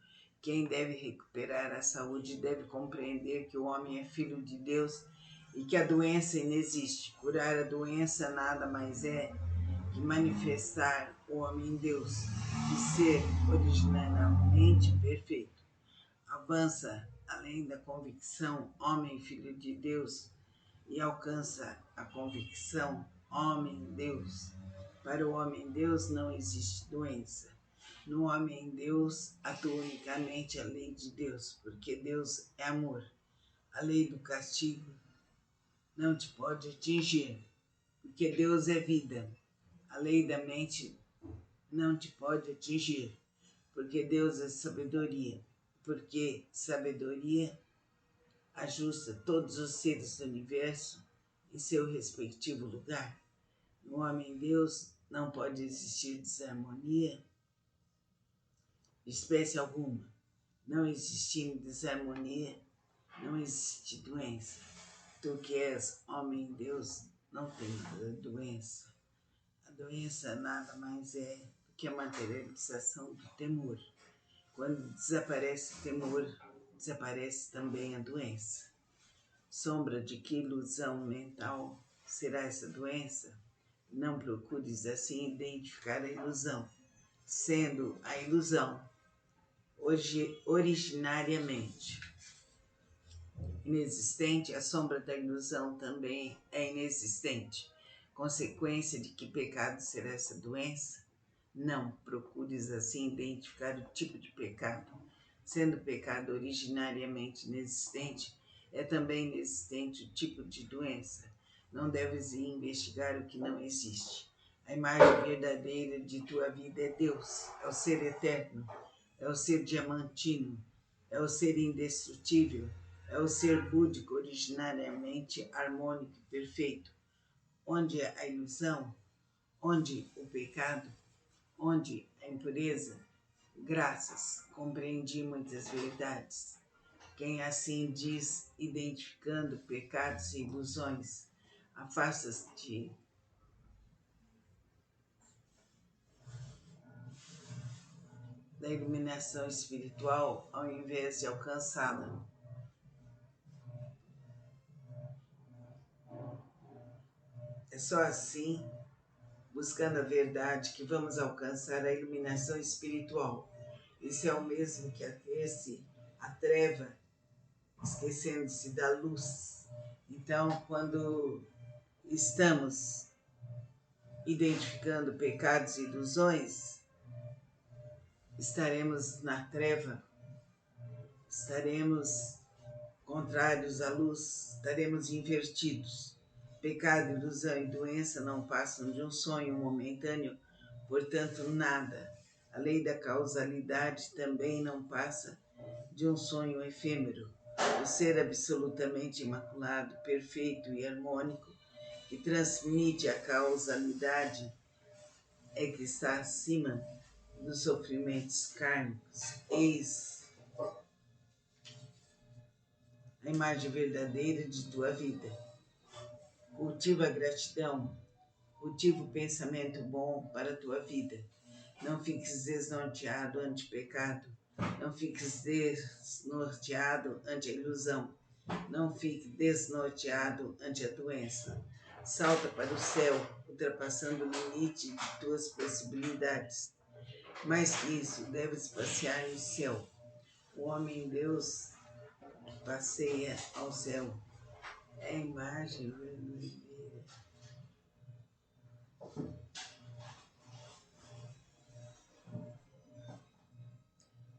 Quem deve recuperar a saúde deve compreender que o homem é filho de Deus e que a doença inexiste. Curar a doença nada mais é que manifestar o homem em Deus e ser originalmente perfeito. Avança além da convicção, homem filho de Deus, e alcança a convicção, homem-Deus. Para o homem-Deus não existe doença. No homem-Deus atua unicamente a lei de Deus, porque Deus é amor. A lei do castigo não te pode atingir, porque Deus é vida. A lei da mente não te pode atingir, porque Deus é sabedoria. Porque sabedoria ajusta todos os seres do universo em seu respectivo lugar. No homem-Deus não pode existir desarmonia de espécie alguma. Não existindo desarmonia, não existe doença. Tu que és homem-Deus não tem doença. A doença nada mais é do que a materialização do temor. Quando desaparece o temor, desaparece também a doença. Sombra de que ilusão mental será essa doença? Não procures assim identificar a ilusão, sendo a ilusão originariamente inexistente, a sombra da ilusão também é inexistente. Consequência de que pecado será essa doença? Não procures assim identificar o tipo de pecado. Sendo o pecado originariamente inexistente, é também inexistente o tipo de doença. Não deves investigar o que não existe. A imagem verdadeira de tua vida é Deus, é o ser eterno, é o ser diamantino, é o ser indestrutível, é o ser búdico originariamente harmônico e perfeito. Onde a ilusão, onde o pecado, onde a impureza, graças, compreendi muitas verdades. Quem assim diz, identificando pecados e ilusões, afasta-te da iluminação espiritual ao invés de alcançá-la. É só assim, buscando a verdade, que vamos alcançar a iluminação espiritual. Isso é o mesmo que ater-se à treva, esquecendo-se da luz. Então, quando estamos identificando pecados e ilusões, estaremos na treva, estaremos contrários à luz, estaremos invertidos. Pecado, ilusão e doença não passam de um sonho momentâneo, portanto, nada. A lei da causalidade também não passa de um sonho efêmero. O ser absolutamente imaculado, perfeito e harmônico, que transmite a causalidade, é que está acima dos sofrimentos kármicos. Eis a imagem verdadeira de tua vida. Cultiva a gratidão, cultiva o pensamento bom para a tua vida. Não fiques desnorteado ante o pecado, não fiques desnorteado ante a ilusão, não fique desnorteado ante a doença. Salta para o céu, ultrapassando o limite de tuas possibilidades. Mais que isso, deves passear no céu. O homem-deus passeia ao céu. É a imagem verdadeira.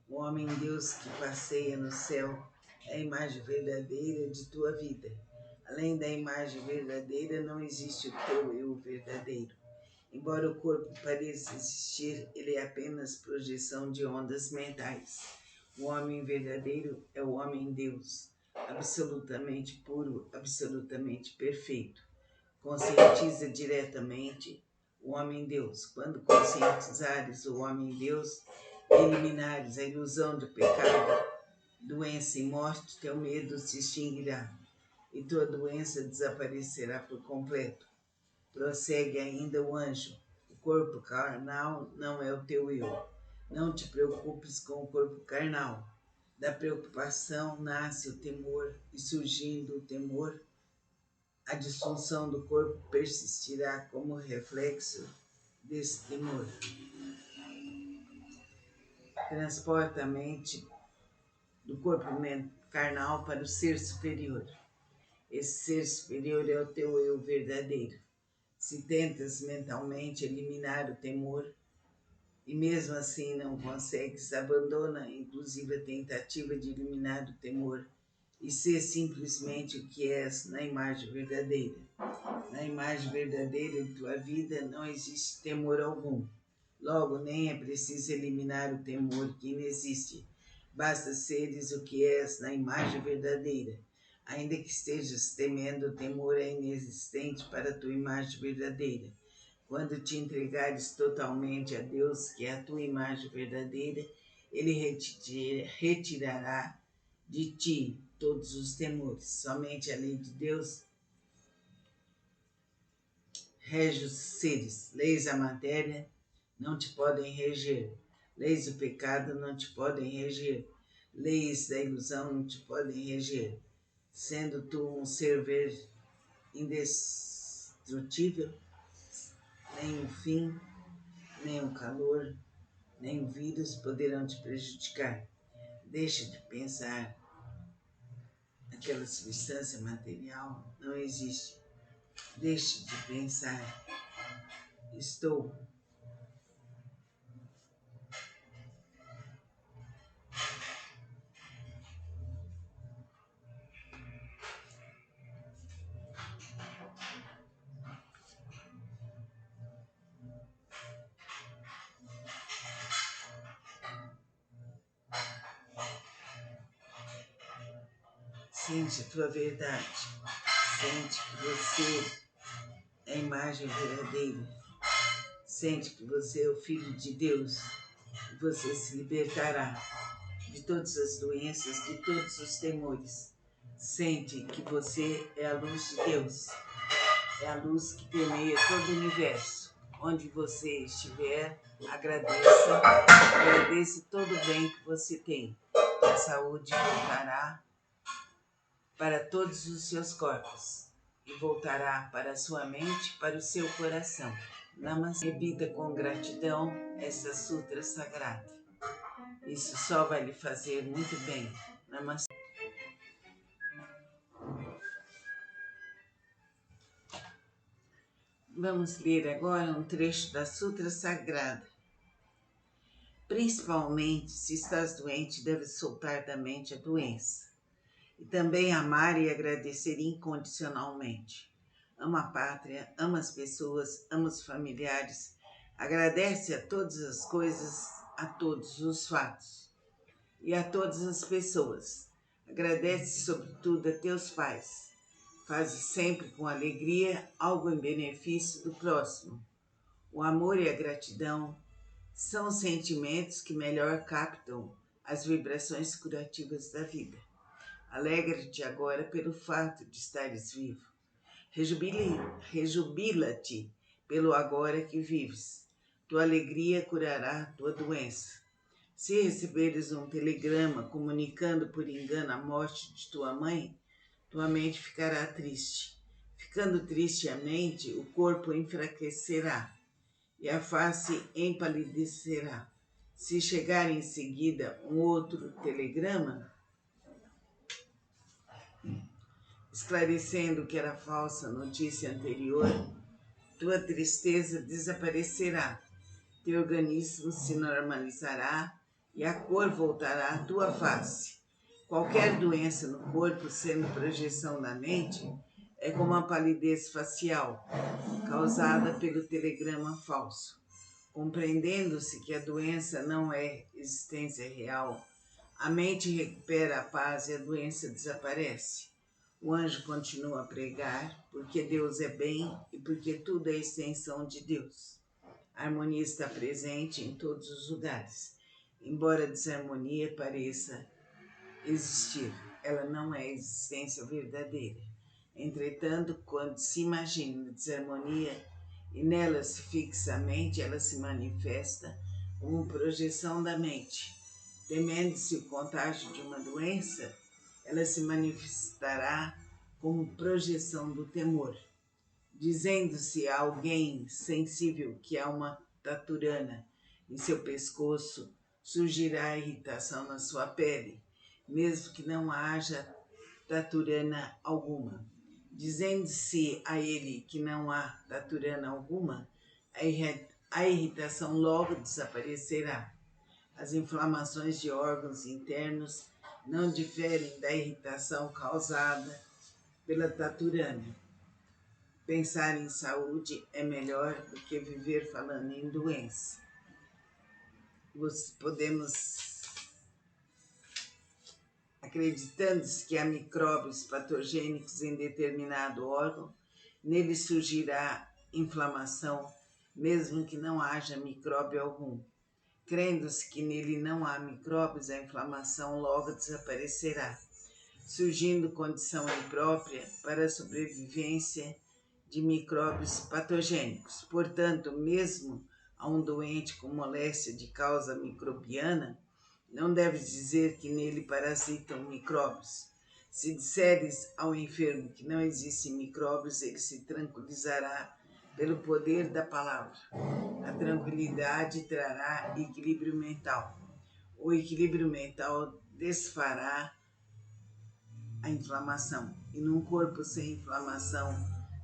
O homem-deus que passeia no céu é a imagem verdadeira de tua vida. Além da imagem verdadeira, não existe o teu eu verdadeiro. Embora o corpo pareça existir, ele é apenas projeção de ondas mentais. O homem verdadeiro é o homem-deus, absolutamente puro, absolutamente perfeito. Conscientiza diretamente o homem-deus. Quando conscientizares o homem-deus, eliminares a ilusão do pecado, doença e morte, teu medo se extinguirá e tua doença desaparecerá por completo. Prossegue ainda o anjo. O corpo carnal não é o teu eu. Não te preocupes com o corpo carnal. Da preocupação nasce o temor, e surgindo o temor, a disfunção do corpo persistirá como reflexo desse temor. Transporta a mente do corpo carnal para o ser superior. Esse ser superior é o teu eu verdadeiro. Se tentas mentalmente eliminar o temor e mesmo assim não consegues, abandona inclusive a tentativa de eliminar o temor e ser simplesmente o que és na imagem verdadeira. Na imagem verdadeira de tua vida não existe temor algum. Logo, nem é preciso eliminar o temor que inexiste. Basta seres o que és na imagem verdadeira. Ainda que estejas temendo, o temor é inexistente para a tua imagem verdadeira. Quando te entregares totalmente a Deus, que é a tua imagem verdadeira, Ele retirará de ti todos os temores. Somente a lei de Deus rege os seres. Leis da matéria não te podem reger. Leis do pecado não te podem reger. Leis da ilusão não te podem reger. Sendo tu um ser indestrutível, nem o fim, nem o calor, nem o vírus poderão te prejudicar. Deixa de pensar. Aquela substância material não existe. Deixe de pensar. Estou. Sente a tua verdade. Sente que você é a imagem verdadeira. Sente que você é o Filho de Deus. E você se libertará de todas as doenças, de todos os temores. Sente que você é a luz de Deus. É a luz que permeia todo o universo. Onde você estiver, agradeça todo o bem que você tem. A saúde voltará para todos os seus corpos e voltará para a sua mente, para o seu coração. Namastê. Repita com gratidão essa sutra sagrada. Isso só vai lhe fazer muito bem. Namastê. Vamos ler agora um trecho da sutra sagrada. Principalmente, se estás doente, deves soltar da mente a doença. e também amar e agradecer incondicionalmente. Ama a pátria, ama as pessoas, ama os familiares, agradece a todas as coisas, a todos os fatos e a todas as pessoas. Agradece sobretudo a teus pais. Faze sempre com alegria algo em benefício do próximo. O amor e a gratidão são os sentimentos que melhor captam as vibrações curativas da vida. Alegra-te agora pelo fato de estares vivo. Rejubila-te pelo agora que vives. Tua alegria curará tua doença. Se receberes um telegrama comunicando por engano a morte de tua mente ficará triste. Ficando triste a mente, o corpo enfraquecerá e a face empalidecerá. Se chegar em seguida um outro telegrama, esclarecendo que era falsa a notícia anterior, tua tristeza desaparecerá, teu organismo se normalizará e a cor voltará à tua face. Qualquer doença no corpo, sendo projeção da mente, é como a palidez facial, causada pelo telegrama falso. Compreendendo-se que a doença não é existência real, a mente recupera a paz e a doença desaparece. O anjo continua a pregar, porque Deus é bem e porque tudo é extensão de Deus. A harmonia está presente em todos os lugares. Embora a desarmonia pareça existir, ela não é existência verdadeira. Entretanto, quando se imagina desarmonia e nela se fixa a mente, ela se manifesta como projeção da mente. Temendo-se o contágio de uma doença, ela se manifestará como projeção do temor. Dizendo-se a alguém sensível que há uma taturana em seu pescoço, surgirá irritação na sua pele, mesmo que não haja taturana alguma. Dizendo-se a ele que não há taturana alguma, a irritação logo desaparecerá. As inflamações de órgãos internos não diferem da irritação causada pela taturana. Pensar em saúde é melhor do que viver falando em doença. Podemos, acreditando-se que há micróbios patogênicos em determinado órgão, nele surgirá inflamação, mesmo que não haja micróbio algum. Crendo-se que nele não há micróbios, a inflamação logo desaparecerá, surgindo condição imprópria para a sobrevivência de micróbios patogênicos. Portanto, mesmo a um doente com moléstia de causa microbiana, não deves dizer que nele parasitam micróbios. Se disseres ao enfermo que não existem micróbios, ele se tranquilizará pelo poder da palavra. A tranquilidade trará equilíbrio mental. O equilíbrio mental desfará a inflamação. E num corpo sem inflamação,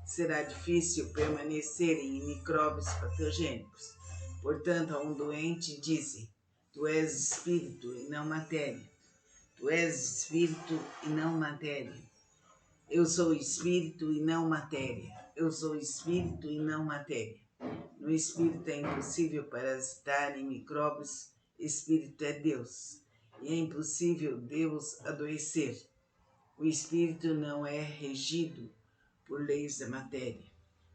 será difícil permanecerem em micróbios patogênicos. Portanto, a um doente dize: tu és espírito e não matéria. Tu és espírito e não matéria. Eu sou espírito e não matéria. Eu sou espírito e não matéria. No espírito é impossível parasitar em micróbios. Espírito é Deus. E é impossível Deus adoecer. O espírito não é regido por leis da matéria.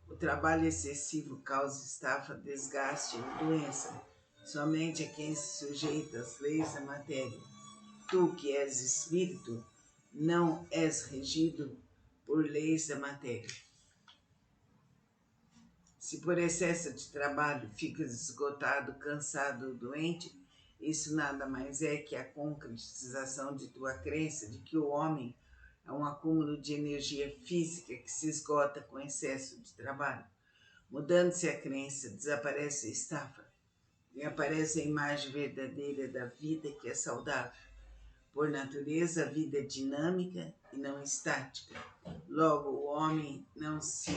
O trabalho excessivo causa estafa, desgaste e doença. Somente a quem se sujeita às leis da matéria. Tu, que és espírito, não és regido por leis da matéria. Se por excesso de trabalho ficas esgotado, cansado ou doente, isso nada mais é que a concretização de tua crença de que o homem é um acúmulo de energia física que se esgota com excesso de trabalho. Mudando-se a crença, desaparece a estafa e aparece a imagem verdadeira da vida que é saudável. Por natureza, a vida é dinâmica e não estática. Logo, o homem não se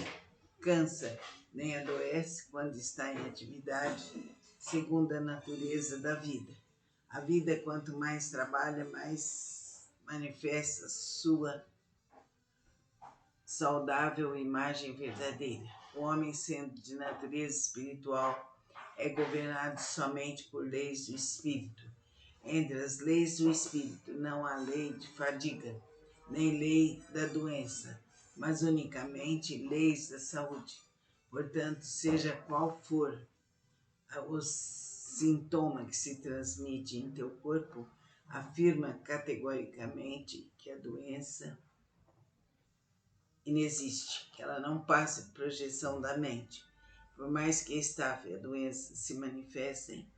cansa nem adoece quando está em atividade, segundo a natureza da vida. A vida, quanto mais trabalha, mais manifesta sua saudável imagem verdadeira. O homem, sendo de natureza espiritual, é governado somente por leis do Espírito. Entre as leis do Espírito não há lei de fadiga, nem lei da doença, mas unicamente leis da saúde. Portanto, seja qual for o sintoma que se transmite em teu corpo, afirma categoricamente que a doença inexiste, que ela não passa por projeção da mente. Por mais que a estafa e a doença se manifestem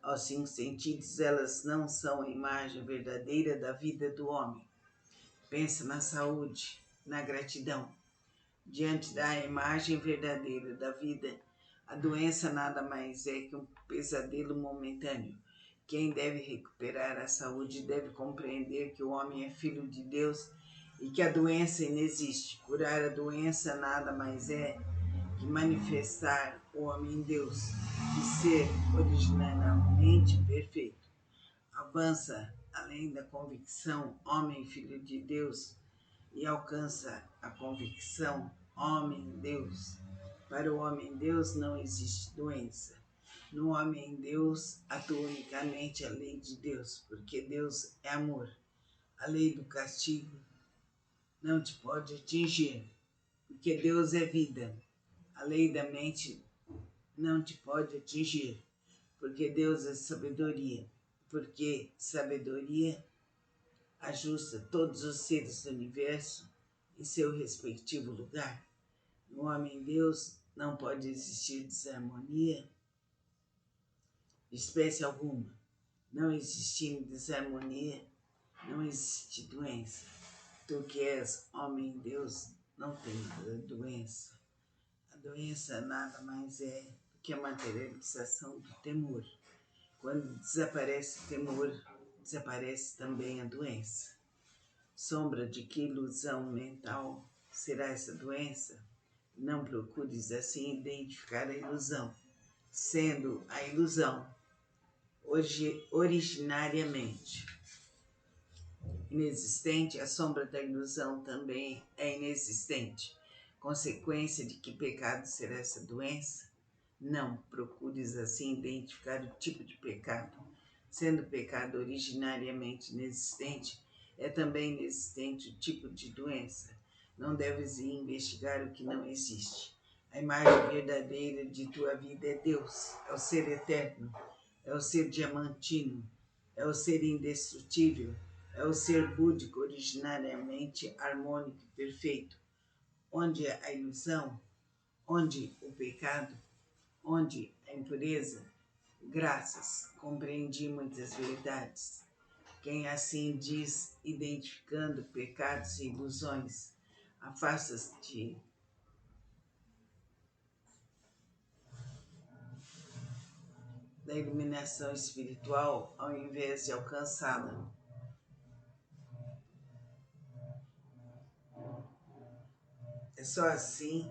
aos 5 sentidos, elas não são a imagem verdadeira da vida do homem. Pensa na saúde, na gratidão. Diante da imagem verdadeira da vida, a doença nada mais é que um pesadelo momentâneo. Quem deve recuperar a saúde deve compreender que o homem é filho de Deus e que a doença inexiste. Curar a doença nada mais é que manifestar o homem em Deus e ser originalmente perfeito. Avança além da convicção, homem, filho de Deus, e alcança a convicção, homem-Deus. Para o homem-Deus não existe doença. No homem-Deus atua unicamente a lei de Deus, porque Deus é amor. A lei do castigo não te pode atingir, porque Deus é vida. A lei da mente não te pode atingir, porque Deus é sabedoria. Porque sabedoria ajusta todos os seres do universo em seu respectivo lugar. No homem-Deus não pode existir desarmonia de espécie alguma. Não existindo desarmonia, não existe doença. Tu que és homem-Deus não tem doença. A doença nada mais é do que a materialização do temor. Quando desaparece o temor, desaparece também a doença. Sombra de que ilusão mental será essa doença? Não procures assim identificar a ilusão, sendo a ilusão originariamente inexistente, a sombra da ilusão também é inexistente. Consequência de que pecado será essa doença? Não procures assim identificar o tipo de pecado. Sendo o pecado originariamente inexistente, é também inexistente o tipo de doença. Não deves investigar o que não existe. A imagem verdadeira de tua vida é Deus, é o ser eterno, é o ser diamantino, é o ser indestrutível, é o ser búdico originariamente harmônico e perfeito. Onde a ilusão, onde o pecado, onde a impureza, graças, compreendi muitas verdades. Quem assim diz, identificando pecados e ilusões, afasta-te da iluminação espiritual ao invés de alcançá-la. É só assim,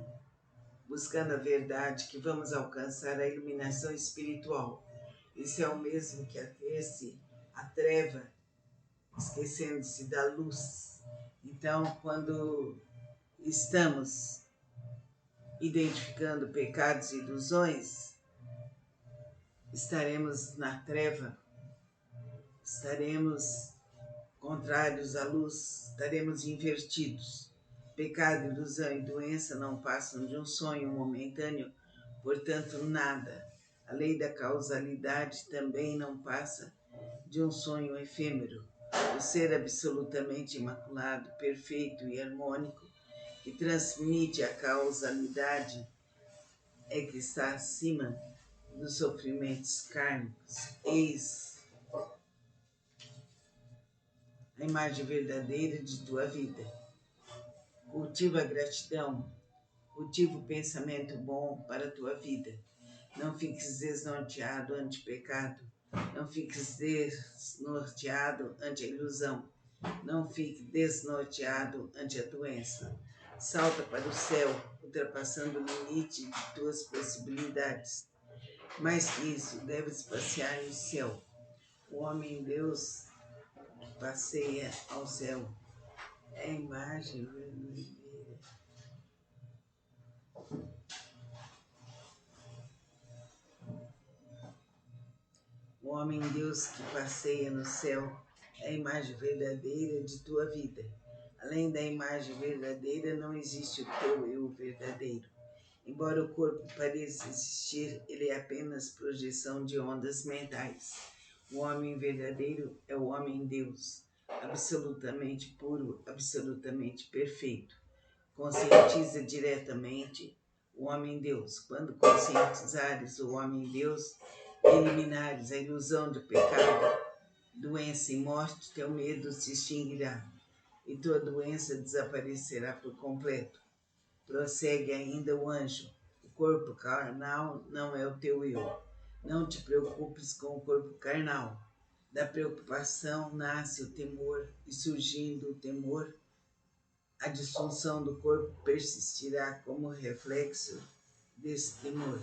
buscando a verdade, que vamos alcançar a iluminação espiritual. Isso é o mesmo que ater-se à treva, esquecendo-se da luz. Então, quando estamos identificando pecados e ilusões, estaremos na treva, estaremos contrários à luz, estaremos invertidos. Pecado, ilusão e doença não passam de um sonho momentâneo, portanto, nada. A lei da causalidade também não passa de um sonho efêmero. O ser absolutamente imaculado, perfeito e harmônico, que transmite a causalidade, é que está acima dos sofrimentos kármicos. Eis a imagem verdadeira de tua vida. Cultiva a gratidão, cultiva o pensamento bom para a tua vida. Não fiques desnorteado ante o pecado, não fiques desnorteado ante a ilusão, não fique desnorteado ante a doença. Salta para o céu, ultrapassando o limite de tuas possibilidades. Mais que isso, deves passear no céu. O homem-Deus passeia ao céu. É a imagem verdadeira. O homem-deus que passeia no céu é a imagem verdadeira de tua vida. Além da imagem verdadeira, não existe o teu eu verdadeiro. Embora o corpo pareça existir, ele é apenas projeção de ondas mentais. O homem verdadeiro é o homem-deus, absolutamente puro, absolutamente perfeito. Conscientiza diretamente o homem-deus. Quando conscientizares o homem-deus, eliminares a ilusão de pecado, doença e morte, teu medo se extinguirá e tua doença desaparecerá por completo. Prossegue ainda o anjo. O corpo carnal não é o teu eu. Não te preocupes com o corpo carnal. Da preocupação nasce o temor, e surgindo o temor, a disfunção do corpo persistirá como reflexo desse temor.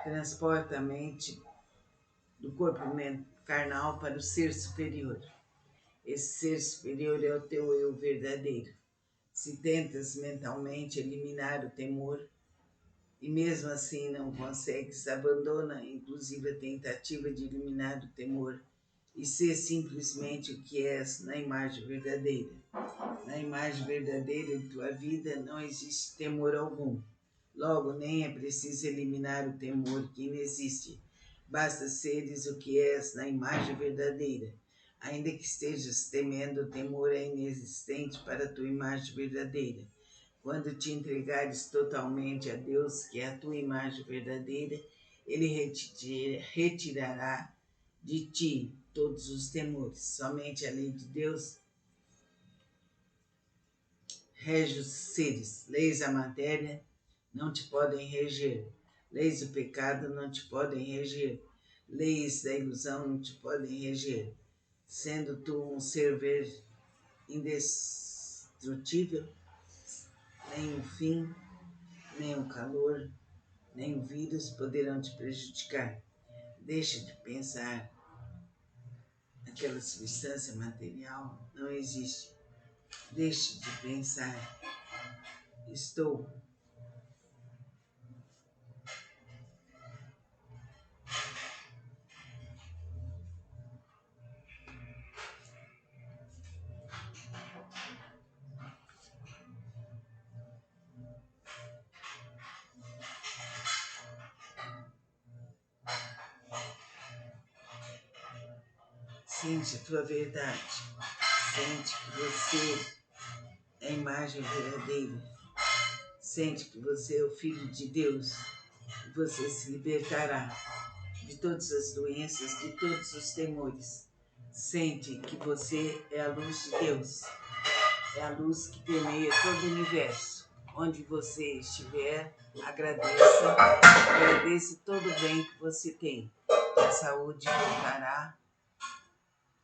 Transporta a mente do corpo carnal para o ser superior. Esse ser superior é o teu eu verdadeiro. Se tentas mentalmente eliminar o temor e mesmo assim não consegues, abandona inclusive a tentativa de eliminar o temor e ser simplesmente o que és na imagem verdadeira. Na imagem verdadeira de tua vida não existe temor algum. Logo, nem é preciso eliminar o temor que inexiste. Basta seres o que és na imagem verdadeira. Ainda que estejas temendo, o temor é inexistente para a tua imagem verdadeira. Quando te entregares totalmente a Deus, que é a tua imagem verdadeira, Ele retirará de ti todos os temores. Somente a lei de Deus rege os seres. Leis da matéria não te podem reger. Leis do pecado não te podem reger. Leis da ilusão não te podem reger. Sendo tu um ser indestrutível, nem o fim, nem o calor, nem o vírus poderão te prejudicar. Deixa de pensar. Aquela substância material não existe. Deixe de pensar. Estou. Sente a tua verdade. Sente que você é a imagem verdadeira. Sente que você é o Filho de Deus. E você se libertará de todas as doenças, de todos os temores. Sente que você é a luz de Deus. É a luz que permeia todo o universo. Onde você estiver, agradeça todo o bem que você tem. A saúde voltará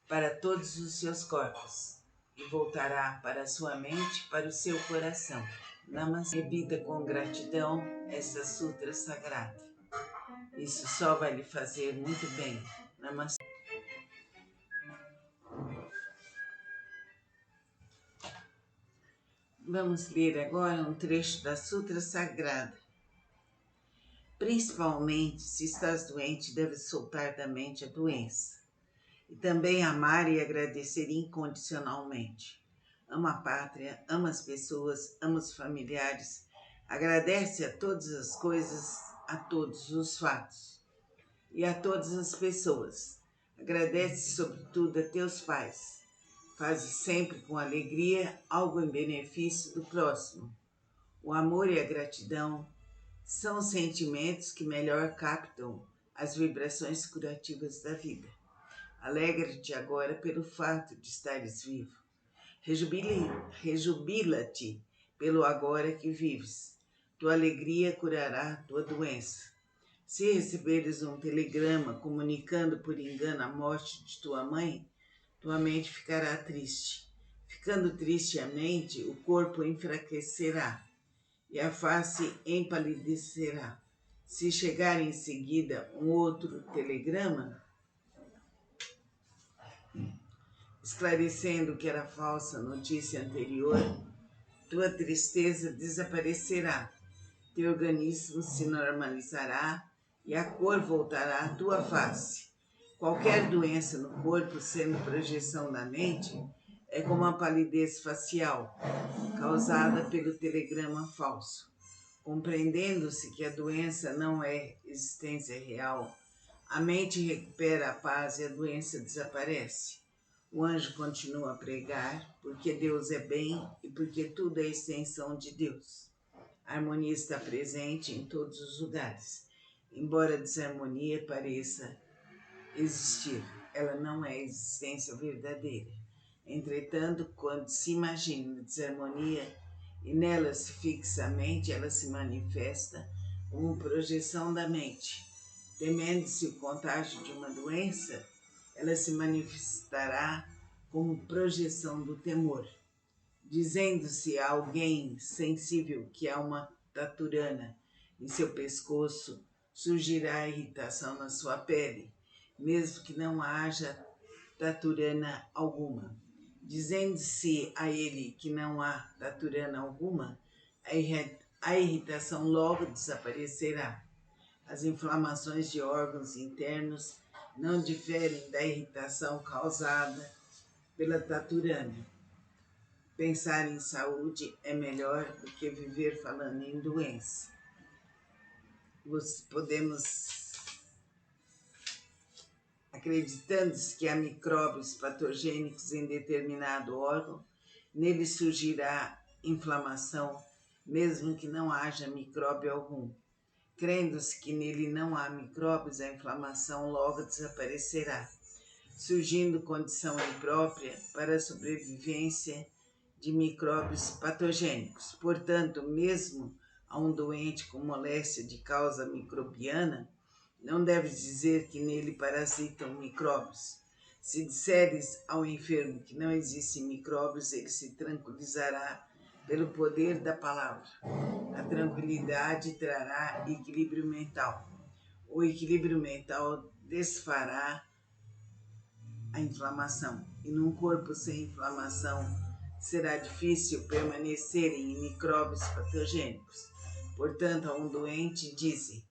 para todos os seus corpos e voltará para a sua mente, para o seu coração. Namastê. Repita com gratidão essa sutra sagrada. Isso só vai lhe fazer muito bem. Namastê. Vamos ler agora um trecho da Sutra Sagrada. Principalmente, se estás doente, deves soltar da mente a doença. E também amar e agradecer incondicionalmente. Ama a pátria, ama as pessoas, ama os familiares. Agradece a todas as coisas, a todos os fatos e a todas as pessoas. Agradece sobretudo a teus pais. Faze sempre com alegria algo em benefício do próximo. O amor e a gratidão são os sentimentos que melhor captam as vibrações curativas da vida. Alegra-te agora pelo fato de estares vivo. Rejubila-te pelo agora que vives. Tua alegria curará tua doença. Se receberes um telegrama comunicando por engano a morte de tua mãe, tua mente ficará triste. Ficando triste a mente, o corpo enfraquecerá e a face empalidecerá. Se chegar em seguida um outro telegrama, esclarecendo que era falsa a notícia anterior, tua tristeza desaparecerá, teu organismo se normalizará e a cor voltará à tua face. Qualquer doença no corpo, sendo projeção da mente, é como a palidez facial, causada pelo telegrama falso. Compreendendo-se que a doença não é existência real, a mente recupera a paz e a doença desaparece. O anjo continua a pregar, porque Deus é bem e porque tudo é extensão de Deus. A harmonia está presente em todos os lugares. Embora a desarmonia pareça existir, ela não é existência verdadeira. Entretanto, quando se imagina desarmonia e nela se fixa a mente, ela se manifesta como projeção da mente. Temendo-se o contágio de uma doença, ela se manifestará como projeção do temor. Dizendo-se a alguém sensível que há uma taturana em seu pescoço, surgirá irritação na sua pele, mesmo que não haja taturana alguma. Dizendo-se a ele que não há taturana alguma, a irritação logo desaparecerá. As inflamações de órgãos internos não diferem da irritação causada pela taturana. Pensar em saúde é melhor do que viver falando em doença. Podemos, acreditando-se que há micróbios patogênicos em determinado órgão, nele surgirá inflamação, mesmo que não haja micróbio algum. Crendo-se que nele não há micróbios, a inflamação logo desaparecerá, surgindo condição imprópria para a sobrevivência de micróbios patogênicos. Portanto, mesmo a um doente com moléstia de causa microbiana, não deves dizer que nele parasitam micróbios. Se disseres ao enfermo que não existem micróbios, ele se tranquilizará pelo poder da palavra. A tranquilidade trará equilíbrio mental. O equilíbrio mental desfará a inflamação. E num corpo sem inflamação, será difícil permanecerem em micróbios patogênicos. Portanto, a um doente, dize: